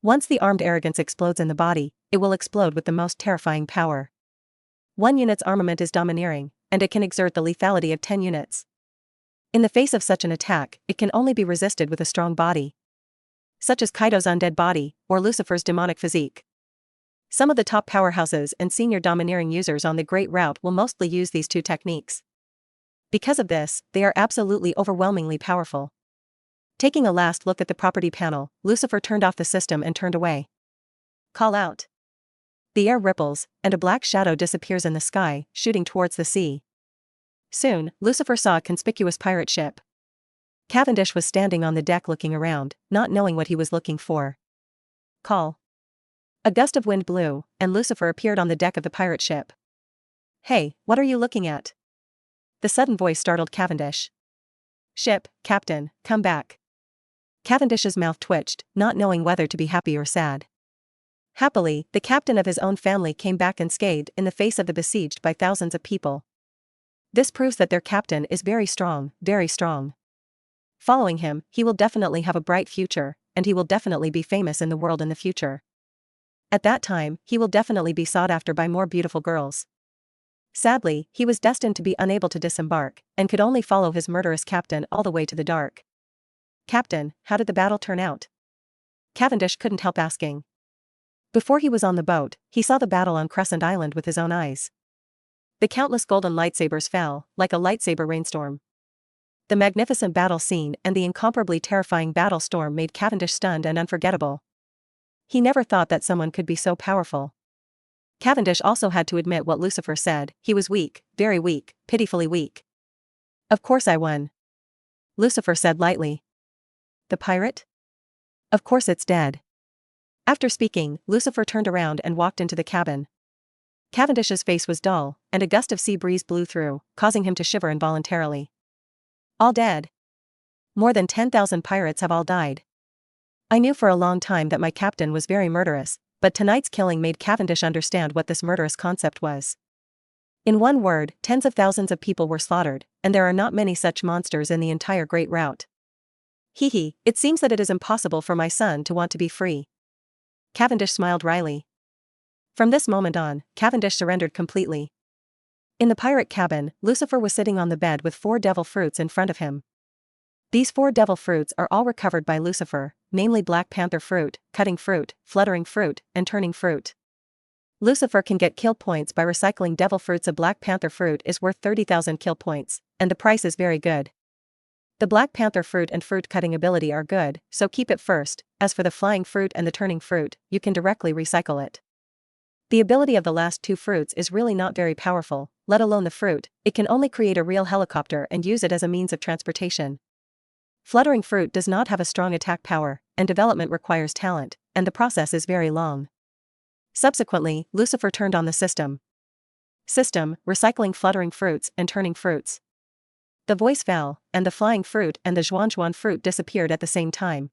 Once the armed arrogance explodes in the body, it will explode with the most terrifying power. 1 unit's armament is domineering, and it can exert the lethality of 10 units. In the face of such an attack, it can only be resisted with a strong body, such as Kaido's undead body, or Lucifer's demonic physique. Some of the top powerhouses and senior domineering users on the Great Route will mostly use these two techniques. Because of this, they are absolutely overwhelmingly powerful. Taking a last look at the property panel, Lucifer turned off the system and turned away. Call out. The air ripples, and a black shadow disappears in the sky, shooting towards the sea. Soon, Lucifer saw a conspicuous pirate ship. Cavendish was standing on the deck looking around, not knowing what he was looking for. Call. A gust of wind blew, and Lucifer appeared on the deck of the pirate ship. Hey, what are you looking at? The sudden voice startled Cavendish. Ship, Captain, come back. Cavendish's mouth twitched, not knowing whether to be happy or sad. Happily, the captain of his own family came back unscathed in the face of the besieged by thousands of people. This proves that their captain is very strong, very strong. Following him, he will definitely have a bright future, and he will definitely be famous in the world in the future. At that time, he will definitely be sought after by more beautiful girls. Sadly, he was destined to be unable to disembark, and could only follow his murderous captain all the way to the dark. "Captain, how did the battle turn out?" Cavendish couldn't help asking. Before he was on the boat, he saw the battle on Crescent Island with his own eyes. The countless golden lightsabers fell, like a lightsaber rainstorm. The magnificent battle scene and the incomparably terrifying battle storm made Cavendish stunned and unforgettable. He never thought that someone could be so powerful. Cavendish also had to admit what Lucifer said: he was weak, very weak, pitifully weak. "Of course I won," Lucifer said lightly. "The pirate? Of course it's dead." After speaking, Lucifer turned around and walked into the cabin. Cavendish's face was dull, and a gust of sea breeze blew through, causing him to shiver involuntarily. "All dead? More than 10,000 pirates have all died. I knew for a long time that my captain was very murderous, but tonight's killing made Cavendish understand what this murderous concept was. In one word, tens of thousands of people were slaughtered, and there are not many such monsters in the entire Great Route. Hee, it seems that it is impossible for my son to want to be free." Cavendish smiled wryly. From this moment on, Cavendish surrendered completely. In the pirate cabin, Lucifer was sitting on the bed with 4 devil fruits in front of him. These 4 devil fruits are all recovered by Lucifer, namely Black Panther fruit, cutting fruit, fluttering fruit, and turning fruit. Lucifer can get kill points by recycling devil fruits. A Black Panther fruit is worth 30,000 kill points, and the price is very good. The Black Panther fruit and fruit cutting ability are good, so keep it first. As for the flying fruit and the turning fruit, you can directly recycle it. The ability of the last 2 fruits is really not very powerful, let alone the fruit. It can only create a real helicopter and use it as a means of transportation. Fluttering fruit does not have a strong attack power, and development requires talent, and the process is very long. Subsequently, Lucifer turned on the system. System, recycling fluttering fruits and turning fruits. The voice fell, and the flying fruit and the Zhuan fruit disappeared at the same time.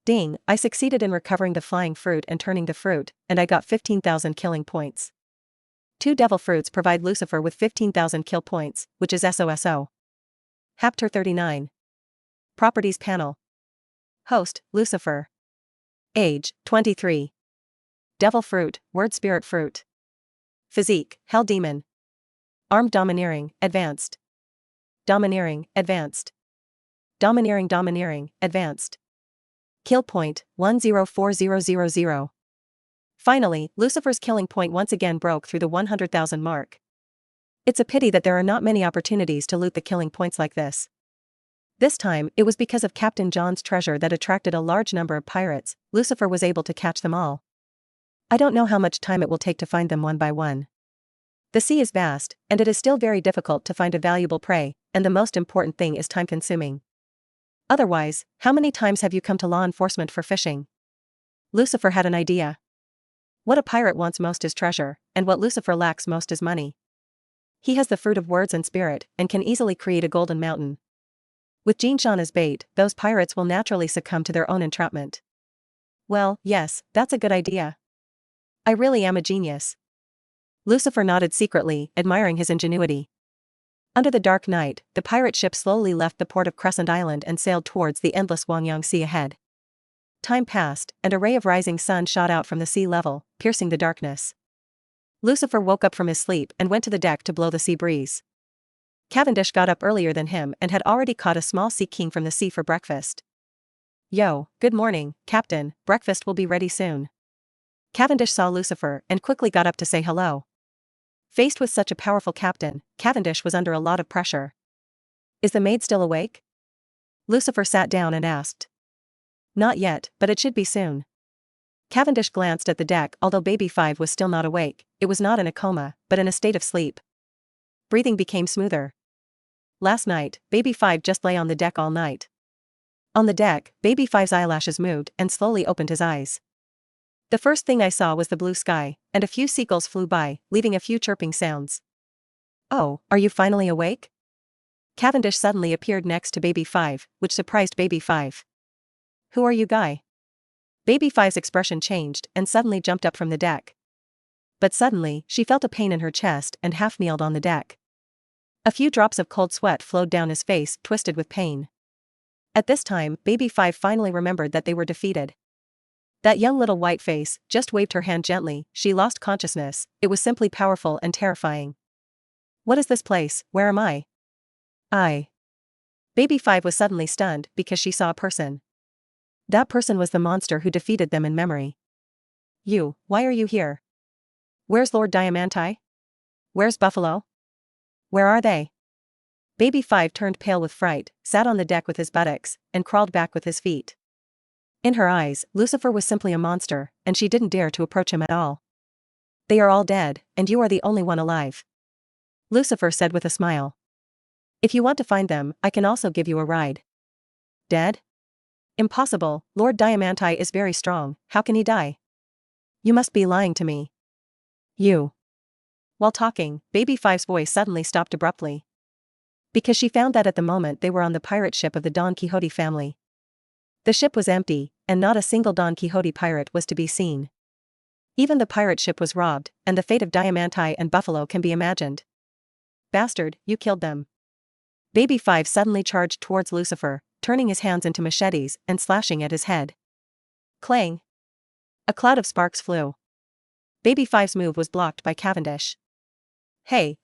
Ding, I succeeded in recovering the flying fruit and turning the fruit, and I got 15,000 killing points. 2 devil fruits provide Lucifer with 15,000 kill points, which is SOSO. Chapter 39. Properties panel. Host, Lucifer. Age, 23. Devil fruit, word spirit fruit. Physique, hell demon. Armed domineering, advanced. Domineering, advanced. Domineering, advanced. Kill point, 104000. Finally, Lucifer's killing point once again broke through the 100,000 mark. It's a pity that there are not many opportunities to loot the killing points like this. This time, it was because of Captain John's treasure that attracted a large number of pirates. Lucifer was able to catch them all. I don't know how much time it will take to find them one by one. The sea is vast, and it is still very difficult to find a valuable prey, and the most important thing is time-consuming. Otherwise, how many times have you come to law enforcement for fishing? Lucifer had an idea. What a pirate wants most is treasure, and what Lucifer lacks most is money. He has the fruit of words and spirit, and can easily create a golden mountain. With Jinshan as bait, those pirates will naturally succumb to their own entrapment. Well, yes, that's a good idea. I really am a genius. Lucifer nodded secretly, admiring his ingenuity. Under the dark night, the pirate ship slowly left the port of Crescent Island and sailed towards the endless Wangyang Sea ahead. Time passed, and a ray of rising sun shot out from the sea level, piercing the darkness. Lucifer woke up from his sleep and went to the deck to blow the sea breeze. Cavendish got up earlier than him and had already caught a small sea king from the sea for breakfast. Yo, good morning, Captain, breakfast will be ready soon. Cavendish saw Lucifer and quickly got up to say hello. Faced with such a powerful captain, Cavendish was under a lot of pressure. Is the maid still awake? Lucifer sat down and asked. Not yet, but it should be soon. Cavendish glanced at the deck. Although Baby 5 was still not awake, it was not in a coma, but in a state of sleep. Breathing became smoother. Last night, Baby 5 just lay on the deck all night. On the deck, Baby 5's eyelashes moved and slowly opened his eyes. The first thing I saw was the blue sky, and a few seagulls flew by, leaving a few chirping sounds. Oh, are you finally awake? Cavendish suddenly appeared next to Baby 5, which surprised Baby 5. Who are you, guy? Baby Five's expression changed and suddenly jumped up from the deck. But suddenly, she felt a pain in her chest and half-kneeled on the deck. A few drops of cold sweat flowed down his face, twisted with pain. At this time, Baby Five finally remembered that they were defeated. That young little white face just waved her hand gently. She lost consciousness. It was simply powerful and terrifying. What is this place? Where am I? Baby Five was suddenly stunned because she saw a person. That person was the monster who defeated them in memory. Why are you here? Where's Lord Diamanti? Where's Buffalo? Where are they? Baby Five turned pale with fright, sat on the deck with his buttocks, and crawled back with his feet. In her eyes, Lucifer was simply a monster, and she didn't dare to approach him at all. They are all dead, and you are the only one alive. Lucifer said with a smile. If you want to find them, I can also give you a ride. Dead? Impossible, Lord Diamanti is very strong, how can he die? You must be lying to me. While talking, Baby Five's voice suddenly stopped abruptly. Because she found that at the moment they were on the pirate ship of the Don Quixote family. The ship was empty, and not a single Don Quixote pirate was to be seen. Even the pirate ship was robbed, and the fate of Diamanti and Buffalo can be imagined. Bastard, you killed them. Baby Five suddenly charged towards Lucifer, turning his hands into machetes and slashing at his head. Clang! A cloud of sparks flew. Baby Five's move was blocked by Cavendish. Hey,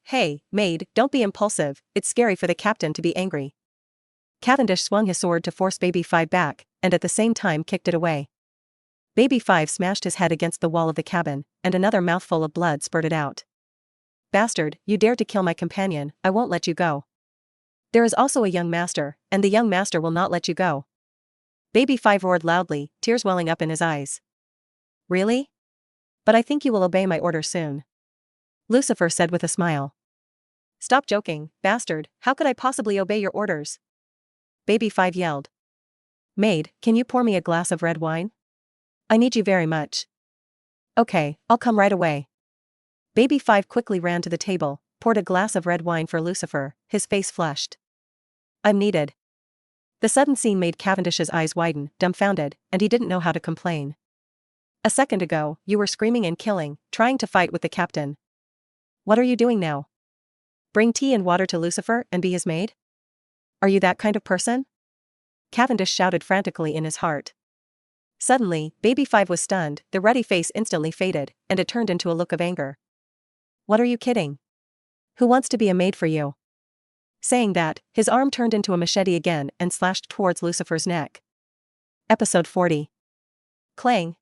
maid, don't be impulsive, it's scary for the captain to be angry. Cavendish swung his sword to force Baby Five back, and at the same time kicked it away. Baby Five smashed his head against the wall of the cabin, and another mouthful of blood spurted out. Bastard, you dared to kill my companion, I won't let you go. There is also a young master, and the young master will not let you go. Baby Five roared loudly, tears welling up in his eyes. Really? But I think you will obey my order soon. Lucifer said with a smile. Stop joking, bastard, how could I possibly obey your orders? Baby Five yelled. Maid, can you pour me a glass of red wine? I need you very much. Okay, I'll come right away. Baby Five quickly ran to the table, poured a glass of red wine for Lucifer, his face flushed. I'm needed. The sudden scene made Cavendish's eyes widen, dumbfounded, and he didn't know how to complain. A second ago, you were screaming and killing, trying to fight with the captain. What are you doing now? Bring tea and water to Lucifer and be his maid? Are you that kind of person? Cavendish shouted frantically in his heart. Suddenly, Baby Five was stunned, the ruddy face instantly faded, and it turned into a look of anger. What are you kidding? Who wants to be a maid for you? Saying that, his arm turned into a machete again and slashed towards Lucifer's neck. Episode 40. Clang.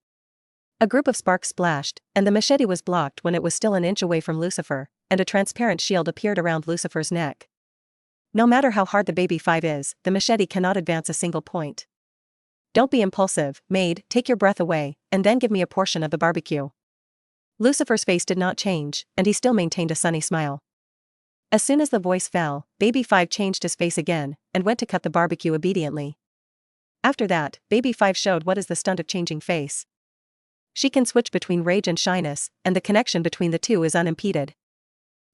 A group of sparks splashed, and the machete was blocked when it was still an inch away from Lucifer, and a transparent shield appeared around Lucifer's neck. No matter how hard the Baby Five is, the machete cannot advance a single point. Don't be impulsive, maid, take your breath away, and then give me a portion of the barbecue. Lucifer's face did not change, and he still maintained a sunny smile. As soon as the voice fell, Baby Five changed his face again, and went to cut the barbecue obediently. After that, Baby Five showed what is the stunt of changing face. She can switch between rage and shyness, and the connection between the two is unimpeded.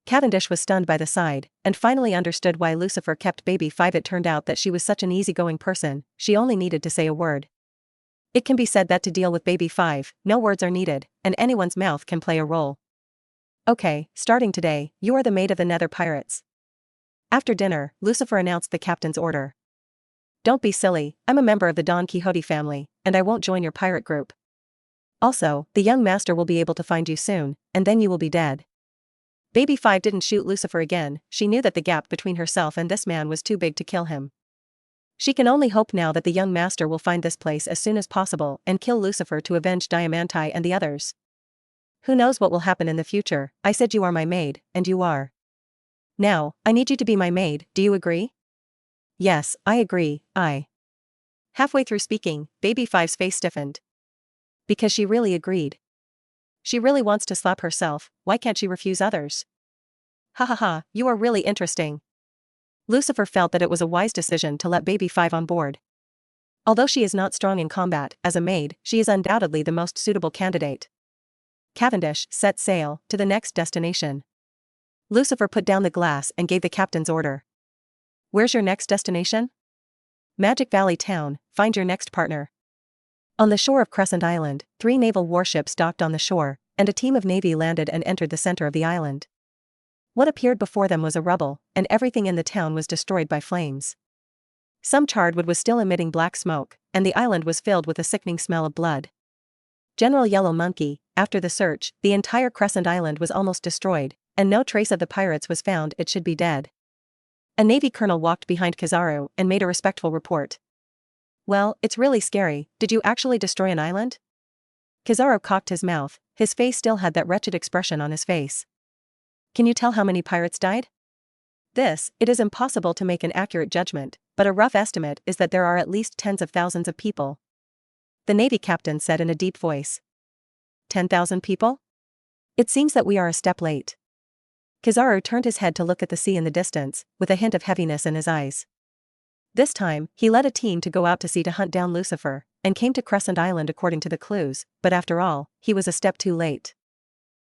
Cavendish was stunned by the sight, and finally understood why Lucifer kept Baby Five. It turned out that she was such an easygoing person, she only needed to say a word. It can be said that to deal with Baby Five, no words are needed, and anyone's mouth can play a role. Okay, starting today, you are the maid of the Nether Pirates. After dinner, Lucifer announced the captain's order. Don't be silly, I'm a member of the Don Quixote family, and I won't join your pirate group. Also, the young master will be able to find you soon, and then you will be dead. Baby Five didn't shoot Lucifer again, she knew that the gap between herself and this man was too big to kill him. She can only hope now that the young master will find this place as soon as possible and kill Lucifer to avenge Diamanti and the others. Who knows what will happen in the future? I said you are my maid, and you are. Now, I need you to be my maid, do you agree? Yes, I agree, Halfway through speaking, Baby Five's face stiffened. Because she really agreed. She really wants to slap herself, why can't she refuse others? Ha ha ha, you are really interesting. Lucifer felt that it was a wise decision to let Baby Five on board. Although she is not strong in combat, as a maid, she is undoubtedly the most suitable candidate. Cavendish set sail to the next destination. Lucifer put down the glass and gave the captain's order. Where's your next destination? Magic Valley Town, find your next partner. On the shore of Crescent Island, 3 naval warships docked on the shore, and a team of Navy landed and entered the center of the island. What appeared before them was a rubble, and everything in the town was destroyed by flames. Some charred wood was still emitting black smoke, and the island was filled with a sickening smell of blood. General Yellow Monkey, after the search, the entire Crescent Island was almost destroyed, and no trace of the pirates was found. It should be dead. A Navy colonel walked behind Kizaru and made a respectful report. Well, it's really scary. Did you actually destroy an island? Kizaru cocked his mouth, his face still had that wretched expression on his face. Can you tell how many pirates died? It is impossible to make an accurate judgment, but a rough estimate is that there are at least tens of thousands of people. The Navy captain said in a deep voice. 10,000 people? It seems that we are a step late. Kizaru turned his head to look at the sea in the distance, with a hint of heaviness in his eyes. This time, he led a team to go out to sea to hunt down Lucifer, and came to Crescent Island according to the clues, but after all, he was a step too late.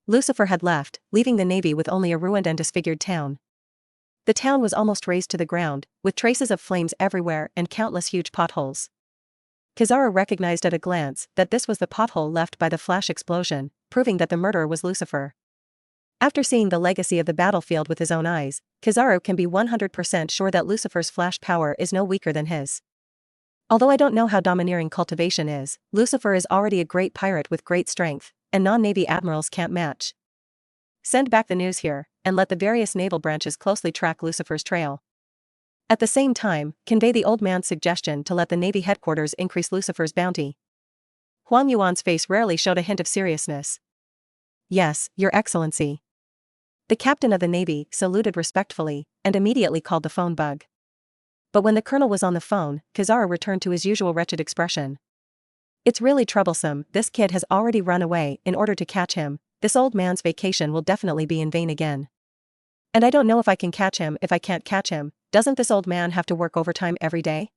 Lucifer had left, leaving the Navy with only a ruined and disfigured town. The town was almost razed to the ground, with traces of flames everywhere and countless huge potholes. Kizaru recognized at a glance that this was the pothole left by the flash explosion, proving that the murderer was Lucifer. After seeing the legacy of the battlefield with his own eyes, Kizaru can be 100% sure that Lucifer's flash power is no weaker than his. Although I don't know how domineering cultivation is, Lucifer is already a great pirate with great strength, and non-Navy admirals can't match. Send back the news here, and let the various naval branches closely track Lucifer's trail. At the same time, convey the old man's suggestion to let the Navy headquarters increase Lucifer's bounty. Huang Yuan's face rarely showed a hint of seriousness. Yes, Your Excellency. The captain of the Navy saluted respectfully, and immediately called the phone bug. But when the colonel was on the phone, Kizaru returned to his usual wretched expression. It's really troublesome. This kid has already run away. In order to catch him, this old man's vacation will definitely be in vain again. And I don't know if I can catch him. If I can't catch him, doesn't this old man have to work overtime every day?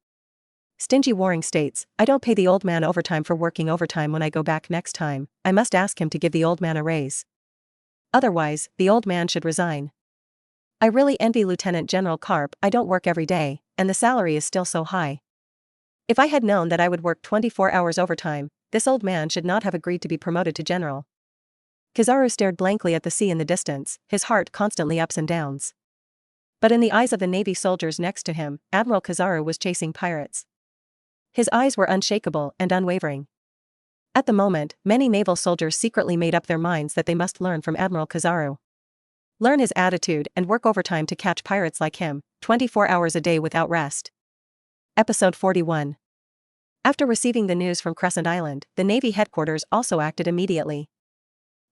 Stingy Waring states, I don't pay the old man overtime for working overtime. When I go back next time, I must ask him to give the old man a raise. Otherwise, the old man should resign. I really envy Lieutenant General Karp. I don't work every day, and the salary is still so high. If I had known that I would work 24 hours overtime, this old man should not have agreed to be promoted to general. Kizaru stared blankly at the sea in the distance, his heart constantly ups and downs. But in the eyes of the Navy soldiers next to him, Admiral Kizaru was chasing pirates. His eyes were unshakable and unwavering. At the moment, many naval soldiers secretly made up their minds that they must learn from Admiral Kizaru. Learn his attitude and work overtime to catch pirates like him, 24 hours a day without rest. Episode 41. After receiving the news from Crescent Island, the Navy headquarters also acted immediately.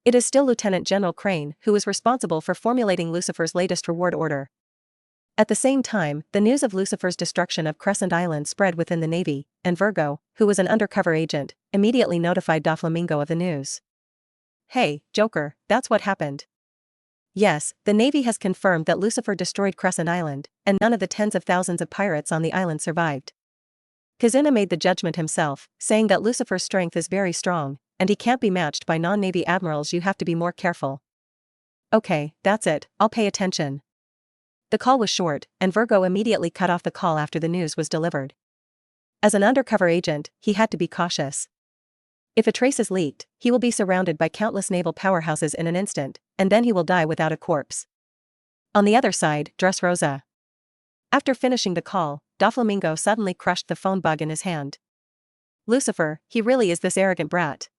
It is still Lieutenant General Crane who is responsible for formulating Lucifer's latest reward order. At the same time, the news of Lucifer's destruction of Crescent Island spread within the Navy, and Virgo, who was an undercover agent, immediately notified Doflamingo of the news. Hey, Joker, that's what happened. Yes, the Navy has confirmed that Lucifer destroyed Crescent Island, and none of the tens of thousands of pirates on the island survived. Kazuna made the judgment himself, saying that Lucifer's strength is very strong, and he can't be matched by non-Navy admirals. You have to be more careful. Okay, that's it, I'll pay attention. The call was short, and Virgo immediately cut off the call after the news was delivered. As an undercover agent, he had to be cautious. If a trace is leaked, he will be surrounded by countless naval powerhouses in an instant, and then he will die without a corpse. On the other side, Dressrosa. After finishing the call, Doflamingo suddenly crushed the phone bug in his hand. Lucifer, he really is this arrogant brat.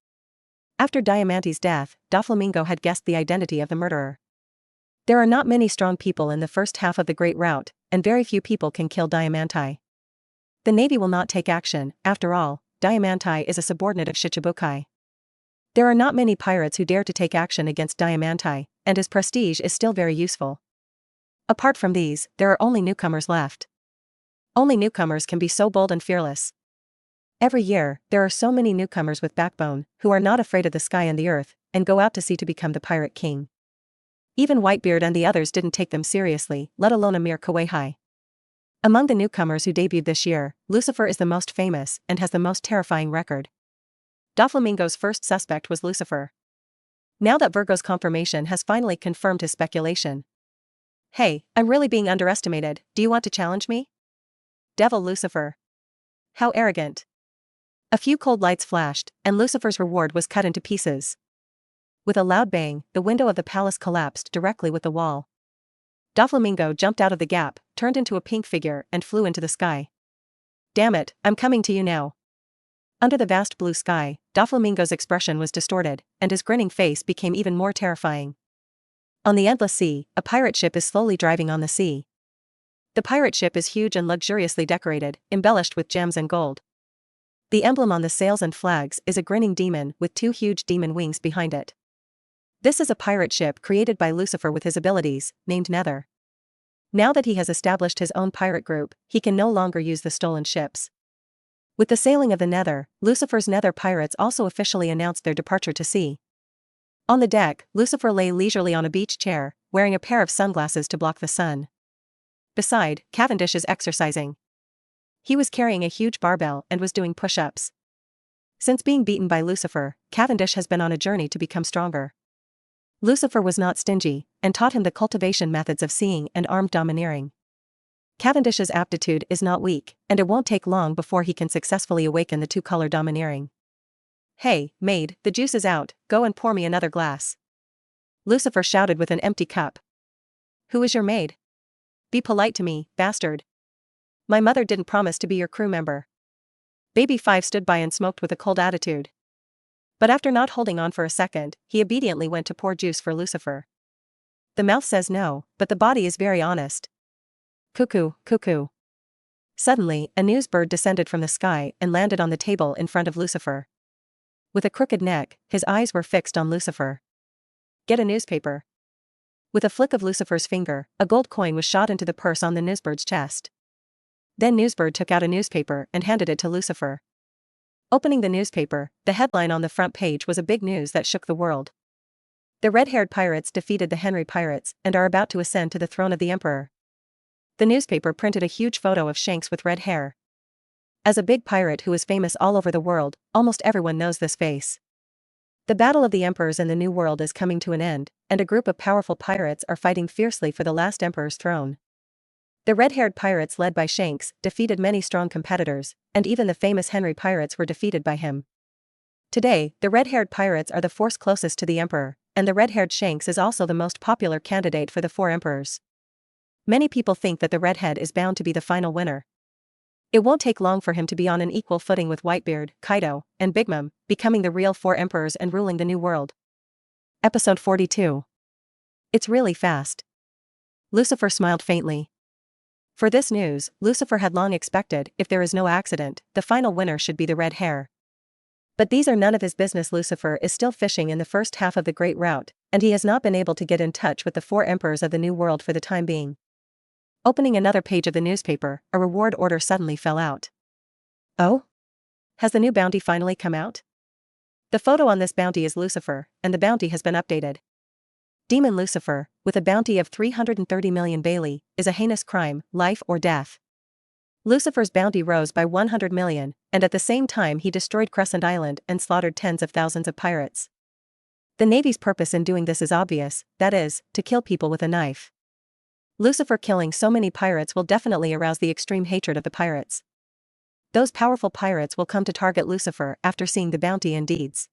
After Diamante's death, Doflamingo had guessed the identity of the murderer. There are not many strong people in the first half of the Great Rout, and very few people can kill Diamante. The Navy will not take action. After all, Diamante is a subordinate of Shichibukai. There are not many pirates who dare to take action against Diamante, and his prestige is still very useful. Apart from these, there are only newcomers left. Only newcomers can be so bold and fearless. Every year, there are so many newcomers with backbone, who are not afraid of the sky and the earth, and go out to sea to become the pirate king. Even Whitebeard and the others didn't take them seriously, let alone a mere kawaii. Among the newcomers who debuted this year, Lucifer is the most famous and has the most terrifying record. Doflamingo's first suspect was Lucifer. Now that Virgo's confirmation has finally confirmed his speculation. Hey, I'm really being underestimated, do you want to challenge me? Devil Lucifer. How arrogant. A few cold lights flashed, and Lucifer's reward was cut into pieces. With a loud bang, the window of the palace collapsed directly with the wall. Doflamingo jumped out of the gap, turned into a pink figure, and flew into the sky. Damn it, I'm coming to you now. Under the vast blue sky, Doflamingo's expression was distorted, and his grinning face became even more terrifying. On the endless sea, a pirate ship is slowly driving on the sea. The pirate ship is huge and luxuriously decorated, embellished with gems and gold. The emblem on the sails and flags is a grinning demon with two huge demon wings behind it. This is a pirate ship created by Lucifer with his abilities, named Nether. Now that he has established his own pirate group, he can no longer use the stolen ships. With the sailing of the Nether, Lucifer's Nether pirates also officially announced their departure to sea. On the deck, Lucifer lay leisurely on a beach chair, wearing a pair of sunglasses to block the sun. Beside, Cavendish is exercising. He was carrying a huge barbell and was doing push-ups. Since being beaten by Lucifer, Cavendish has been on a journey to become stronger. Lucifer was not stingy, and taught him the cultivation methods of seeing and armed domineering. Cavendish's aptitude is not weak, and it won't take long before he can successfully awaken the two-color domineering. Hey, maid, the juice is out, go and pour me another glass. Lucifer shouted with an empty cup. Who is your maid? Be polite to me, bastard. My mother didn't promise to be your crew member. Baby 5 stood by and smoked with a cold attitude. But after not holding on for a second, he obediently went to pour juice for Lucifer. The mouth says no, but the body is very honest. Cuckoo, cuckoo. Suddenly, a news bird descended from the sky and landed on the table in front of Lucifer. With a crooked neck, his eyes were fixed on Lucifer. Get a newspaper. With a flick of Lucifer's finger, a gold coin was shot into the purse on the newsbird's chest. Then Newsbird took out a newspaper and handed it to Lucifer. Opening the newspaper, the headline on the front page was a big news that shook the world. The red-haired pirates defeated the Henry pirates and are about to ascend to the throne of the emperor. The newspaper printed a huge photo of Shanks with red hair. As a big pirate who is famous all over the world, almost everyone knows this face. The battle of the emperors in the New World is coming to an end, and a group of powerful pirates are fighting fiercely for the last emperor's throne. The red-haired pirates led by Shanks defeated many strong competitors, and even the famous Henry pirates were defeated by him. Today, the red-haired pirates are the force closest to the emperor, and the red-haired Shanks is also the most popular candidate for the 4 emperors. Many people think that the redhead is bound to be the final winner. It won't take long for him to be on an equal footing with Whitebeard, Kaido, and Big Mom, becoming the real 4 emperors and ruling the new world. Episode 42. It's really fast. Lucifer smiled faintly. For this news, Lucifer had long expected, if there is no accident, the final winner should be the red hair. But these are none of his business. Lucifer is still fishing in the first half of the Great Route, and he has not been able to get in touch with the 4 emperors of the new world for the time being. Opening another page of the newspaper, a reward order suddenly fell out. Oh? Has the new bounty finally come out? The photo on this bounty is Lucifer, and the bounty has been updated. Demon Lucifer, with a bounty of 330 million Bailey, is a heinous crime, life or death. Lucifer's bounty rose by 100 million, and at the same time he destroyed Crescent Island and slaughtered tens of thousands of pirates. The Navy's purpose in doing this is obvious, that is, to kill people with a knife. Lucifer killing so many pirates will definitely arouse the extreme hatred of the pirates. Those powerful pirates will come to target Lucifer after seeing the bounty and deeds.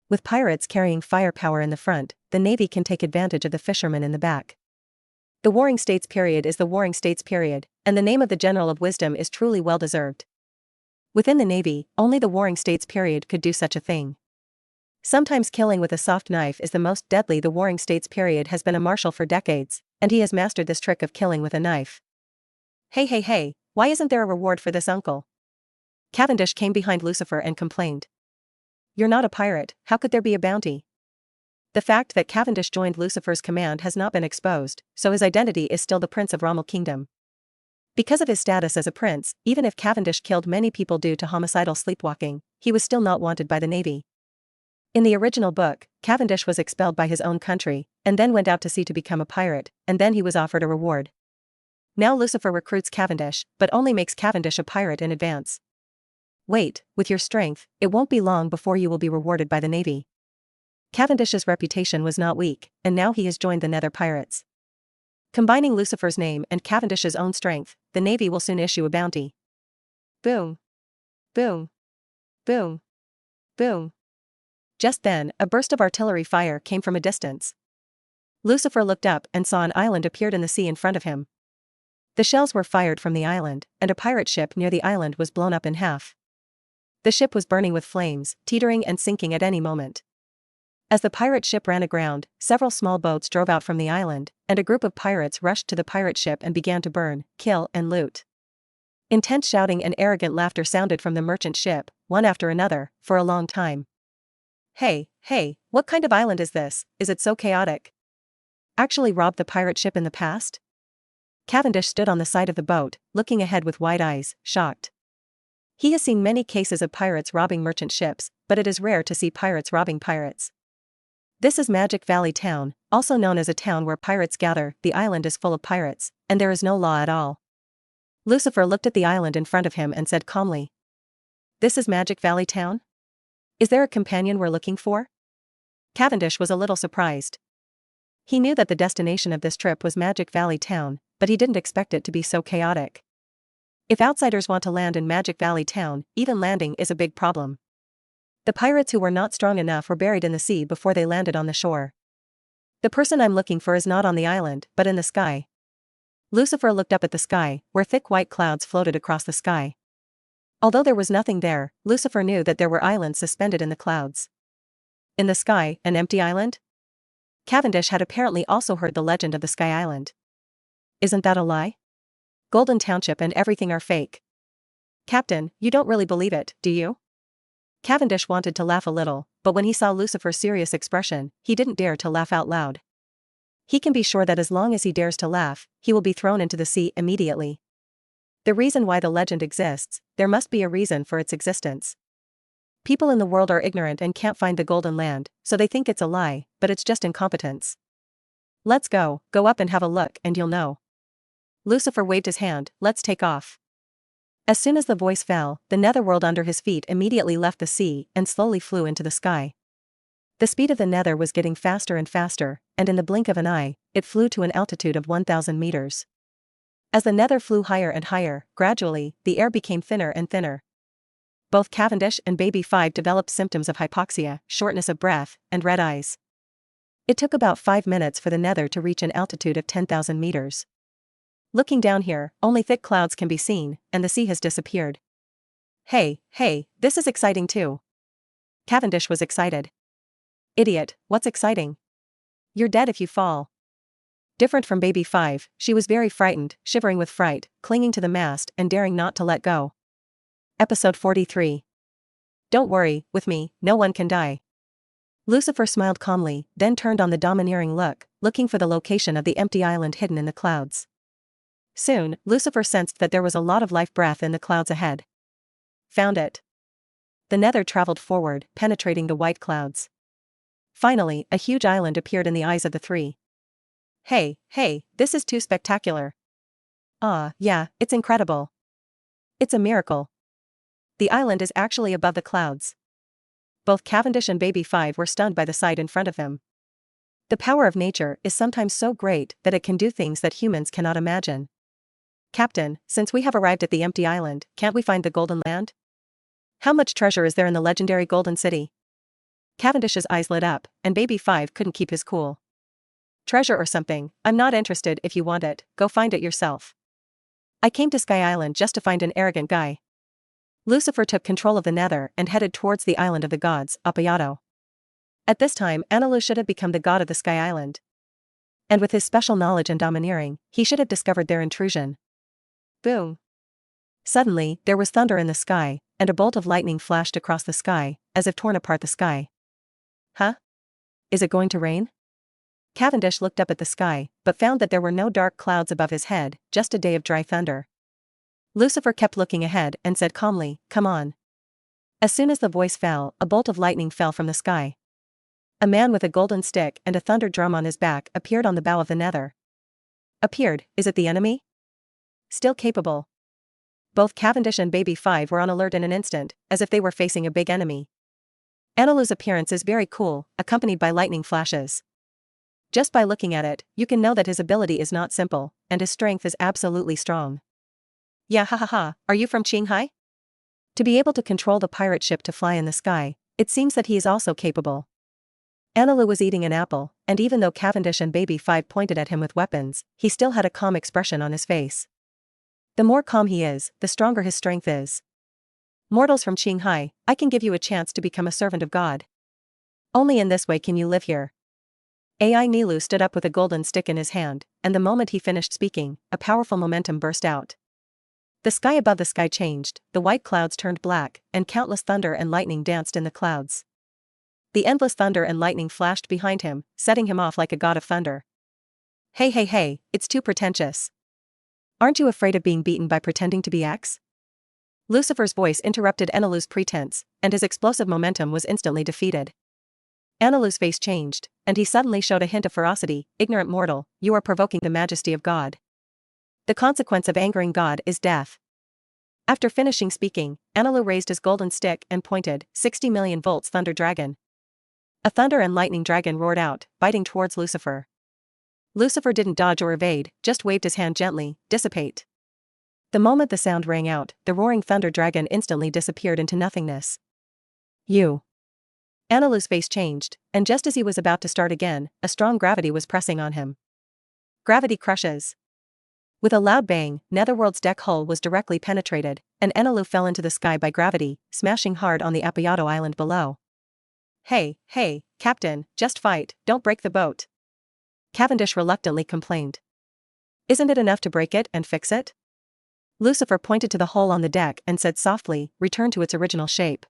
With pirates carrying firepower in the front, the Navy can take advantage of the fishermen in the back. The Warring States period is the Warring States period, and the name of the General of Wisdom is truly well-deserved. Within the Navy, only the Warring States period could do such a thing. Sometimes killing with a soft knife is the most deadly. The Warring States period has been a marshal for decades, and he has mastered this trick of killing with a knife. Hey, why isn't there a reward for this, uncle? Cavendish came behind Lucifer and complained. You're not a pirate, how could there be a bounty? The fact that Cavendish joined Lucifer's command has not been exposed, so his identity is still the Prince of Rommel Kingdom. Because of his status as a prince, even if Cavendish killed many people due to homicidal sleepwalking, he was still not wanted by the Navy. In the original book, Cavendish was expelled by his own country, and then went out to sea to become a pirate, and then he was offered a reward. Now Lucifer recruits Cavendish, but only makes Cavendish a pirate in advance. Wait, with your strength, it won't be long before you will be rewarded by the Navy. Cavendish's reputation was not weak, and now he has joined the Nether Pirates. Combining Lucifer's name and Cavendish's own strength, the Navy will soon issue a bounty. Boom. Boom. Boom. Boom. Just then, a burst of artillery fire came from a distance. Lucifer looked up and saw an island appeared in the sea in front of him. The shells were fired from the island, and a pirate ship near the island was blown up in half. The ship was burning with flames, teetering and sinking at any moment. As the pirate ship ran aground, several small boats drove out from the island, and a group of pirates rushed to the pirate ship and began to burn, kill, and loot. Intense shouting and arrogant laughter sounded from the merchant ship, one after another, for a long time. Hey, what kind of island is this? Is it so chaotic? Actually robbed the pirate ship in the past? Cavendish stood on the side of the boat, looking ahead with wide eyes, shocked. He has seen many cases of pirates robbing merchant ships, but it is rare to see pirates robbing pirates. This is Magic Valley Town, also known as a town where pirates gather. The island is full of pirates, and there is no law at all. Lucifer looked at the island in front of him and said calmly. This is Magic Valley Town? Is there a companion we're looking for? Cavendish was a little surprised. He knew that the destination of this trip was Magic Valley Town, but he didn't expect it to be so chaotic. If outsiders want to land in Magic Valley Town, even landing is a big problem. The pirates who were not strong enough were buried in the sea before they landed on the shore. The person I'm looking for is not on the island, but in the sky. Lucifer looked up at the sky, where thick white clouds floated across the sky. Although there was nothing there, Lucifer knew that there were islands suspended in the clouds. In the sky, an empty island? Cavendish had apparently also heard the legend of the Sky Island. Isn't that a lie? Golden Township and everything are fake. Captain, you don't really believe it, do you? Cavendish wanted to laugh a little, but when he saw Lucifer's serious expression, he didn't dare to laugh out loud. He can be sure that as long as he dares to laugh, he will be thrown into the sea immediately. The reason why the legend exists, there must be a reason for its existence. People in the world are ignorant and can't find the Golden Land, so they think it's a lie, but it's just incompetence. Let's go up and have a look and you'll know. Lucifer waved his hand, let's take off. As soon as the voice fell, the netherworld under his feet immediately left the sea and slowly flew into the sky. The speed of the nether was getting faster and faster, and in the blink of an eye, it flew to an altitude of 1,000 meters. As the nether flew higher and higher, gradually, the air became thinner and thinner. Both Cavendish and Baby 5 developed symptoms of hypoxia, shortness of breath, and red eyes. It took about 5 minutes for the nether to reach an altitude of 10,000 meters. Looking down here, only thick clouds can be seen, and the sea has disappeared. Hey, this is exciting too. Cavendish was excited. Idiot, what's exciting? You're dead if you fall. Different from Baby 5, she was very frightened, shivering with fright, clinging to the mast and daring not to let go. Episode 43. Don't worry, with me, no one can die. Lucifer smiled calmly, then turned on the domineering look, looking for the location of the empty island hidden in the clouds. Soon, Lucifer sensed that there was a lot of life breath in the clouds ahead. Found it. The nether traveled forward, penetrating the white clouds. Finally, a huge island appeared in the eyes of the three. Hey, this is too spectacular. Yeah, it's incredible. It's a miracle. The island is actually above the clouds. Both Cavendish and Baby 5 were stunned by the sight in front of them. The power of nature is sometimes so great that it can do things that humans cannot imagine. Captain, since we have arrived at the empty island, can't we find the Golden Land? How much treasure is there in the legendary Golden City? Cavendish's eyes lit up, and Baby 5 couldn't keep his cool. Treasure or something, I'm not interested. If you want it, go find it yourself. I came to Sky Island just to find an arrogant guy. Lucifer took control of the nether and headed towards the island of the gods, Appayato. At this time, Anilu should have become the god of the Sky Island. And with his special knowledge and domineering, he should have discovered their intrusion. Boom. Suddenly, there was thunder in the sky, and a bolt of lightning flashed across the sky, as if torn apart the sky. Huh? Is it going to rain? Cavendish looked up at the sky, but found that there were no dark clouds above his head, just a day of dry thunder. Lucifer kept looking ahead and said calmly, come on. As soon as the voice fell, a bolt of lightning fell from the sky. A man with a golden stick and a thunder drum on his back appeared on the bow of the nether. Appeared, is it the enemy? Still capable. Both Cavendish and Baby 5 were on alert in an instant, as if they were facing a big enemy. Anilu's appearance is very cool, accompanied by lightning flashes. Just by looking at it, you can know that his ability is not simple, and his strength is absolutely strong. Yeah, are you from Qinghai? To be able to control the pirate ship to fly in the sky, it seems that he is also capable. Analu was eating an apple, and even though Cavendish and Baby 5 pointed at him with weapons, he still had a calm expression on his face. The more calm he is, the stronger his strength is. Mortals from Qinghai, I can give you a chance to become a servant of God. Only in this way can you live here. AI Nilu stood up with a golden stick in his hand, and the moment he finished speaking, a powerful momentum burst out. The sky above the sky changed, the white clouds turned black, and countless thunder and lightning danced in the clouds. The endless thunder and lightning flashed behind him, setting him off like a god of thunder. Hey, it's too pretentious. Aren't you afraid of being beaten by pretending to be X? Lucifer's voice interrupted Analu's pretense, and his explosive momentum was instantly defeated. Analu's face changed, and he suddenly showed a hint of ferocity. Ignorant mortal, you are provoking the majesty of God. The consequence of angering God is death. After finishing speaking, Analu raised his golden stick and pointed, 60 million volts thunder dragon. A thunder and lightning dragon roared out, biting towards Lucifer. Lucifer didn't dodge or evade, just waved his hand gently, dissipate. The moment the sound rang out, the roaring thunder dragon instantly disappeared into nothingness. You. Analu's face changed, and just as he was about to start again, a strong gravity was pressing on him. Gravity crushes. With a loud bang, Netherworld's deck hull was directly penetrated, and Analu fell into the sky by gravity, smashing hard on the Apoyato island below. Hey, Captain, just fight, don't break the boat. Cavendish reluctantly complained. Isn't it enough to break it and fix it? Lucifer pointed to the hole on the deck and said softly, return to its original shape.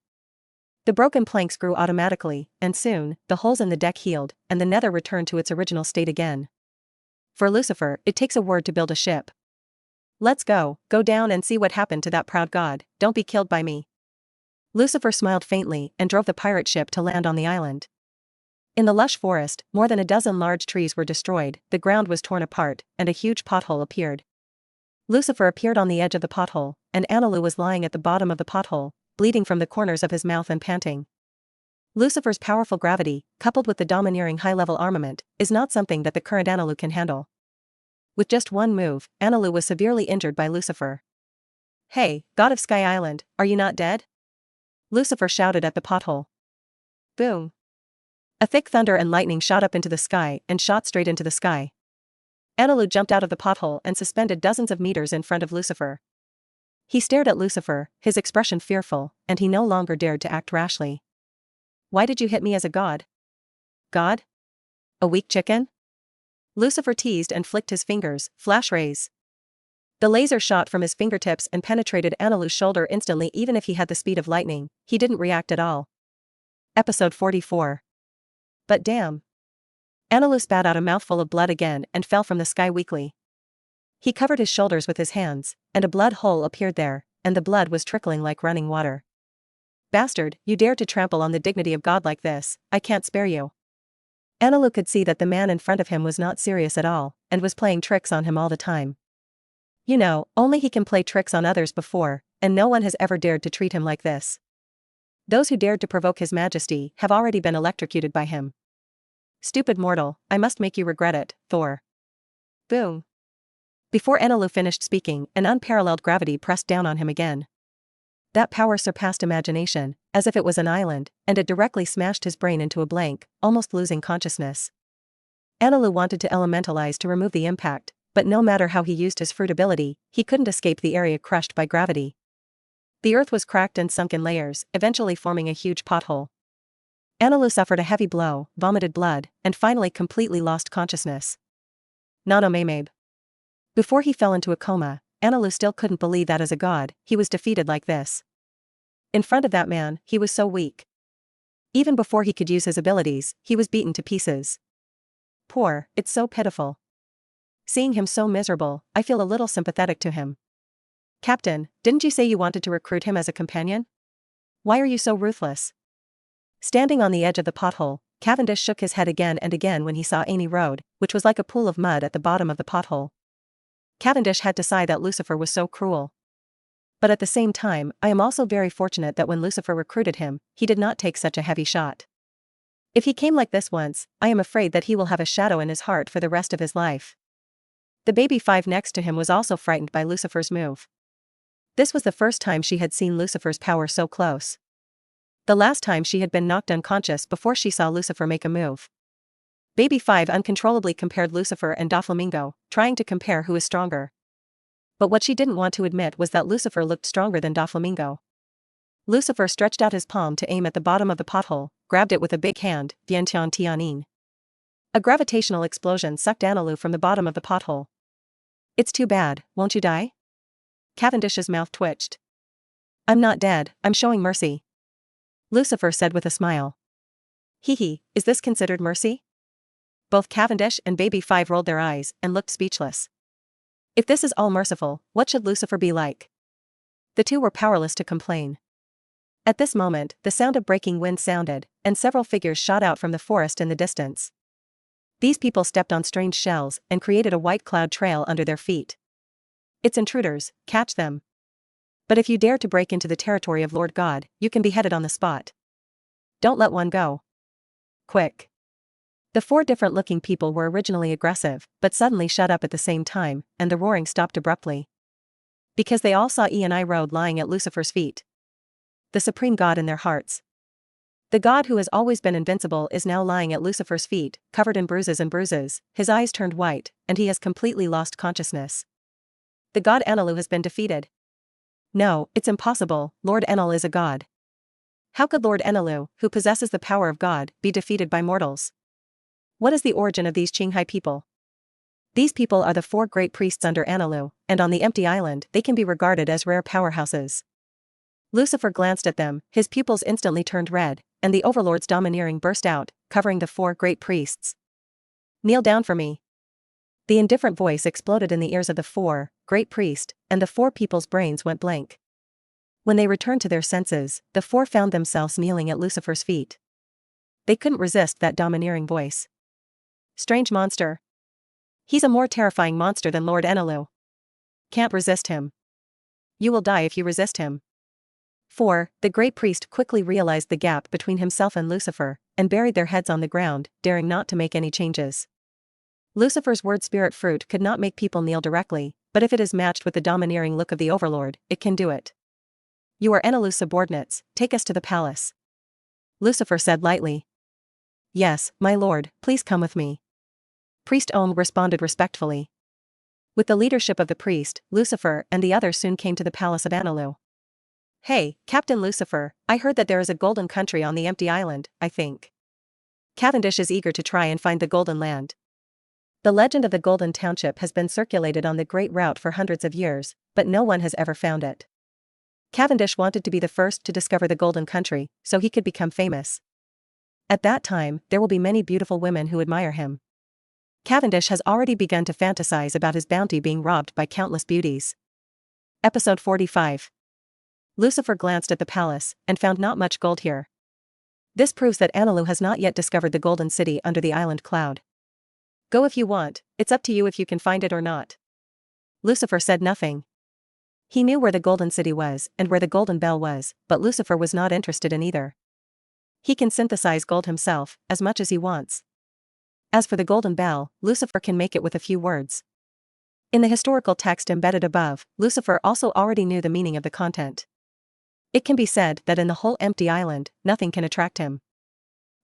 The broken planks grew automatically, and soon, the holes in the deck healed, and the nether returned to its original state again. For Lucifer, it takes a word to build a ship. Let's go down and see what happened to that proud god, don't be killed by me. Lucifer smiled faintly and drove the pirate ship to land on the island. In the lush forest, more than a dozen large trees were destroyed, the ground was torn apart, and a huge pothole appeared. Lucifer appeared on the edge of the pothole, and Analu was lying at the bottom of the pothole, bleeding from the corners of his mouth and panting. Lucifer's powerful gravity, coupled with the domineering high-level armament, is not something that the current Analu can handle. With just one move, Analu was severely injured by Lucifer. Hey, God of Sky Island, are you not dead? Lucifer shouted at the pothole. Boom. A thick thunder and lightning shot up into the sky and shot straight into the sky. Analu jumped out of the pothole and suspended dozens of meters in front of Lucifer. He stared at Lucifer, his expression fearful, and he no longer dared to act rashly. Why did you hit me as a god? God? A weak chicken? Lucifer teased and flicked his fingers, flash rays. The laser shot from his fingertips and penetrated Analu's shoulder instantly. Even if he had the speed of lightning, he didn't react at all. Episode 44. But damn. Analu spat out a mouthful of blood again and fell from the sky weakly. He covered his shoulders with his hands, and a blood hole appeared there, and the blood was trickling like running water. Bastard, you dare to trample on the dignity of God like this, I can't spare you. Analu could see that the man in front of him was not serious at all, and was playing tricks on him all the time. You know, only he can play tricks on others before, and no one has ever dared to treat him like this. Those who dared to provoke his majesty have already been electrocuted by him. Stupid mortal, I must make you regret it, Thor. Boom. Before Analu finished speaking, an unparalleled gravity pressed down on him again. That power surpassed imagination, as if it was an island, and it directly smashed his brain into a blank, almost losing consciousness. Analu wanted to elementalize to remove the impact, but no matter how he used his fruit ability, he couldn't escape the area crushed by gravity. The earth was cracked and sunk in layers, eventually forming a huge pothole. Analu suffered a heavy blow, vomited blood, and finally completely lost consciousness. Nano Maymabe. Before he fell into a coma, Analu still couldn't believe that as a god, he was defeated like this. In front of that man, he was so weak. Even before he could use his abilities, he was beaten to pieces. Poor, it's so pitiful. Seeing him so miserable, I feel a little sympathetic to him. Captain, didn't you say you wanted to recruit him as a companion? Why are you so ruthless? Standing on the edge of the pothole, Cavendish shook his head again and again when he saw Annie Road, which was like a pool of mud at the bottom of the pothole. Cavendish had to sigh that Lucifer was so cruel. But at the same time, I am also very fortunate that when Lucifer recruited him, he did not take such a heavy shot. If he came like this once, I am afraid that he will have a shadow in his heart for the rest of his life. The baby 5 next to him was also frightened by Lucifer's move. This was the first time she had seen Lucifer's power so close. The last time she had been knocked unconscious before she saw Lucifer make a move. Baby 5 uncontrollably compared Lucifer and Doflamingo, trying to compare who is stronger. But what she didn't want to admit was that Lucifer looked stronger than Doflamingo. Lucifer stretched out his palm to aim at the bottom of the pothole, grabbed it with a big hand, Vientian Tianin. A gravitational explosion sucked Analu from the bottom of the pothole. It's too bad, won't you die? Cavendish's mouth twitched. I'm not dead, I'm showing mercy. Lucifer said with a smile. Hee, is this considered mercy? Both Cavendish and Baby 5 rolled their eyes and looked speechless. If this is all merciful, what should Lucifer be like? The two were powerless to complain. At this moment, the sound of breaking wind sounded, and several figures shot out from the forest in the distance. These people stepped on strange shells and created a white cloud trail under their feet. It's intruders, catch them. But if you dare to break into the territory of Lord God, you can be beheaded on the spot. Don't let one go. Quick. The four different-looking people were originally aggressive, but suddenly shut up at the same time, and the roaring stopped abruptly. Because they all saw Eni Road lying at Lucifer's feet. The supreme god in their hearts. The god who has always been invincible is now lying at Lucifer's feet, covered in bruises and bruises, his eyes turned white, and he has completely lost consciousness. The god Enlil has been defeated. No, it's impossible, Lord Enlil is a god. How could Lord Enlil, who possesses the power of God, be defeated by mortals? What is the origin of these Qinghai people? These people are the four great priests under Enlil, and on the empty island they can be regarded as rare powerhouses. Lucifer glanced at them, his pupils instantly turned red, and the overlord's domineering burst out, covering the four great priests. Kneel down for me. The indifferent voice exploded in the ears of the four great priests, and the four people's brains went blank. When they returned to their senses, the four found themselves kneeling at Lucifer's feet. They couldn't resist that domineering voice. Strange monster. He's a more terrifying monster than Lord Enlil. Can't resist him. You will die if you resist him. 4. The great priest quickly realized the gap between himself and Lucifer, and buried their heads on the ground, daring not to make any changes. Lucifer's word spirit fruit could not make people kneel directly, but if it is matched with the domineering look of the overlord, it can do it. You are Enlil's subordinates, take us to the palace. Lucifer said lightly. Yes, my lord, please come with me. Priest Om responded respectfully. With the leadership of the priest, Lucifer and the others soon came to the palace of Enlil. Hey, Captain Lucifer, I heard that there is a golden country on the empty island, I think. Cavendish is eager to try and find the golden land. The legend of the golden township has been circulated on the great route for hundreds of years, but no one has ever found it. Cavendish wanted to be the first to discover the golden country, so he could become famous. At that time, there will be many beautiful women who admire him. Cavendish has already begun to fantasize about his bounty being robbed by countless beauties. Episode 45. Lucifer glanced at the palace, and found not much gold here. This proves that Enlil has not yet discovered the golden city under the island cloud. Go if you want, it's up to you if you can find it or not. Lucifer said nothing. He knew where the golden city was, and where the golden bell was, but Lucifer was not interested in either. He can synthesize gold himself, as much as he wants. As for the golden bell, Lucifer can make it with a few words. In the historical text embedded above, Lucifer also already knew the meaning of the content. It can be said that in the whole empty island, nothing can attract him.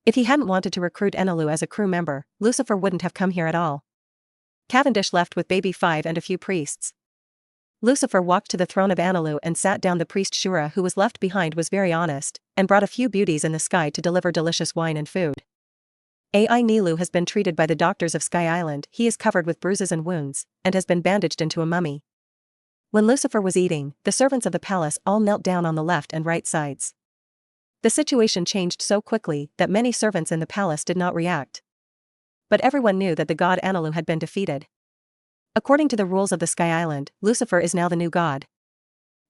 If he hadn't wanted to recruit Enlil as a crew member, Lucifer wouldn't have come here at all. Cavendish left with Baby 5 and a few priests. Lucifer walked to the throne of Enlil and sat down. The priest Shura who was left behind was very honest, and brought a few beauties in the sky to deliver delicious wine and food. Ai Nilu has been treated by the doctors of Sky Island. He is covered with bruises and wounds, and has been bandaged into a mummy. When Lucifer was eating, the servants of the palace all knelt down on the left and right sides. The situation changed so quickly that many servants in the palace did not react. But everyone knew that the god Enlil had been defeated. According to the rules of the Sky Island, Lucifer is now the new god.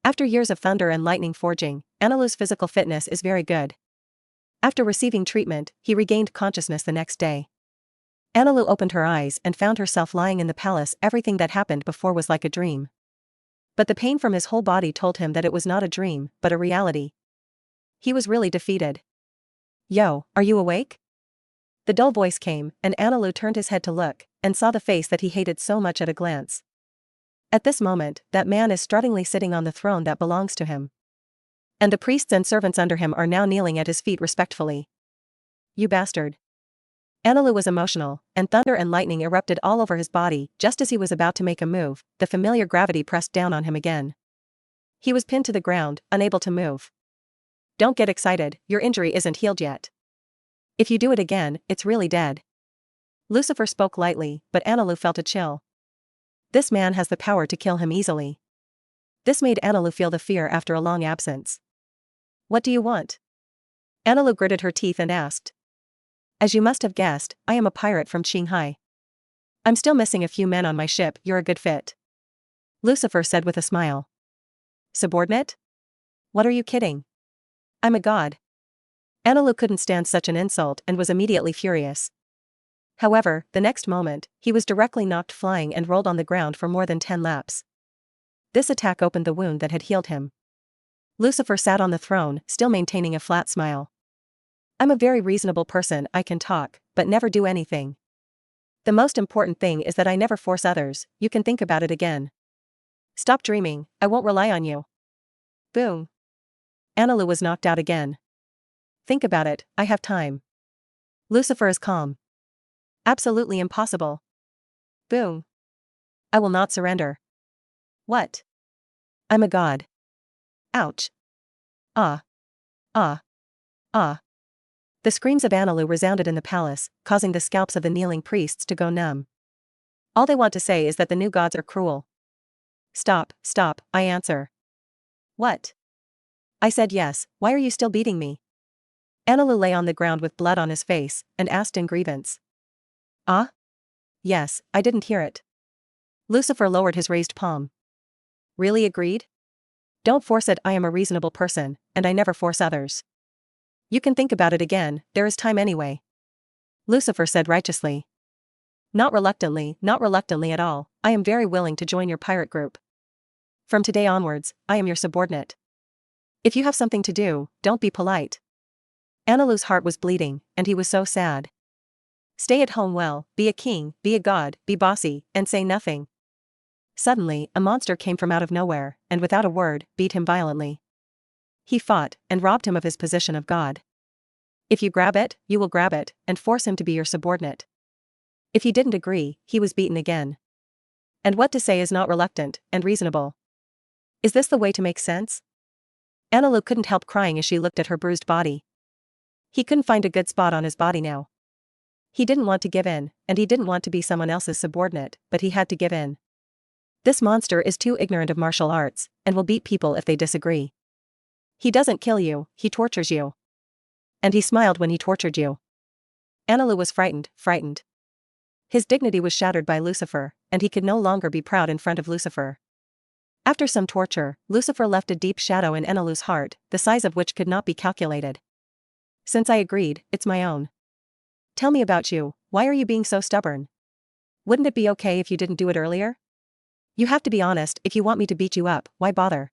After years of thunder and lightning forging, Enlil's physical fitness is very good. After receiving treatment, he regained consciousness the next day. Enlil opened her eyes and found herself lying in the palace. Everything that happened before was like a dream. But the pain from his whole body told him that it was not a dream, but a reality. He was really defeated. Yo, are you awake? The dull voice came, and Enlil turned his head to look, and saw the face that he hated so much at a glance. At this moment, that man is struttingly sitting on the throne that belongs to him. And the priests and servants under him are now kneeling at his feet respectfully. You bastard. Anilu was emotional, and thunder and lightning erupted all over his body. Just as he was about to make a move, the familiar gravity pressed down on him again. He was pinned to the ground, unable to move. Don't get excited, your injury isn't healed yet. If you do it again, it's really dead. Lucifer spoke lightly, but Anilu felt a chill. This man has the power to kill him easily. This made Anilu feel the fear after a long absence. What do you want? Anilu gritted her teeth and asked. As you must have guessed, I am a pirate from Qinghai. I'm still missing a few men on my ship. You're a good fit. Lucifer said with a smile. Subordinate? What are you kidding? I'm a god. Anilu couldn't stand such an insult and was immediately furious. However, the next moment, he was directly knocked flying and rolled on the ground for more than 10 laps. This attack opened the wound that had healed him. Lucifer sat on the throne, still maintaining a flat smile. I'm a very reasonable person. I can talk, but never do anything. The most important thing is that I never force others. You can think about it again. Stop dreaming, I won't rely on you. Boom. Anilu was knocked out again. Think about it, I have time. Lucifer is calm. Absolutely impossible. Boom. I will not surrender. What? I'm a god. Ouch. Ah. Ah. Ah. The screams of Anilu resounded in the palace, causing the scalps of the kneeling priests to go numb. All they want to say is that the new gods are cruel. Stop, stop, I answer. What? I said yes, why are you still beating me? Anilu lay on the ground with blood on his face, and asked in grievance. Ah? Yes, I didn't hear it. Lucifer lowered his raised palm. Really agreed? Don't force it. I am a reasonable person, and I never force others. You can think about it again, there is time anyway. Lucifer said righteously. Not reluctantly at all, I am very willing to join your pirate group. From today onwards, I am your subordinate. If you have something to do, don't be polite. Anilu's heart was bleeding, and he was so sad. Stay at home well, be a king, be a god, be bossy, and say nothing. Suddenly, a monster came from out of nowhere, and without a word, beat him violently. He fought, and robbed him of his position of god. If you grab it, you will grab it, and force him to be your subordinate. If he didn't agree, he was beaten again. And what to say is not reluctant, and reasonable. Is this the way to make sense? Anilu couldn't help crying as she looked at her bruised body. He couldn't find a good spot on his body now. He didn't want to give in, and he didn't want to be someone else's subordinate, but he had to give in. This monster is too ignorant of martial arts, and will beat people if they disagree. He doesn't kill you, he tortures you. And he smiled when he tortured you. Anilu was frightened. His dignity was shattered by Lucifer, and he could no longer be proud in front of Lucifer. After some torture, Lucifer left a deep shadow in Anilu's heart, the size of which could not be calculated. Since I agreed, it's my own. Tell me about you, why are you being so stubborn? Wouldn't it be okay if you didn't do it earlier? You have to be honest. If you want me to beat you up, why bother?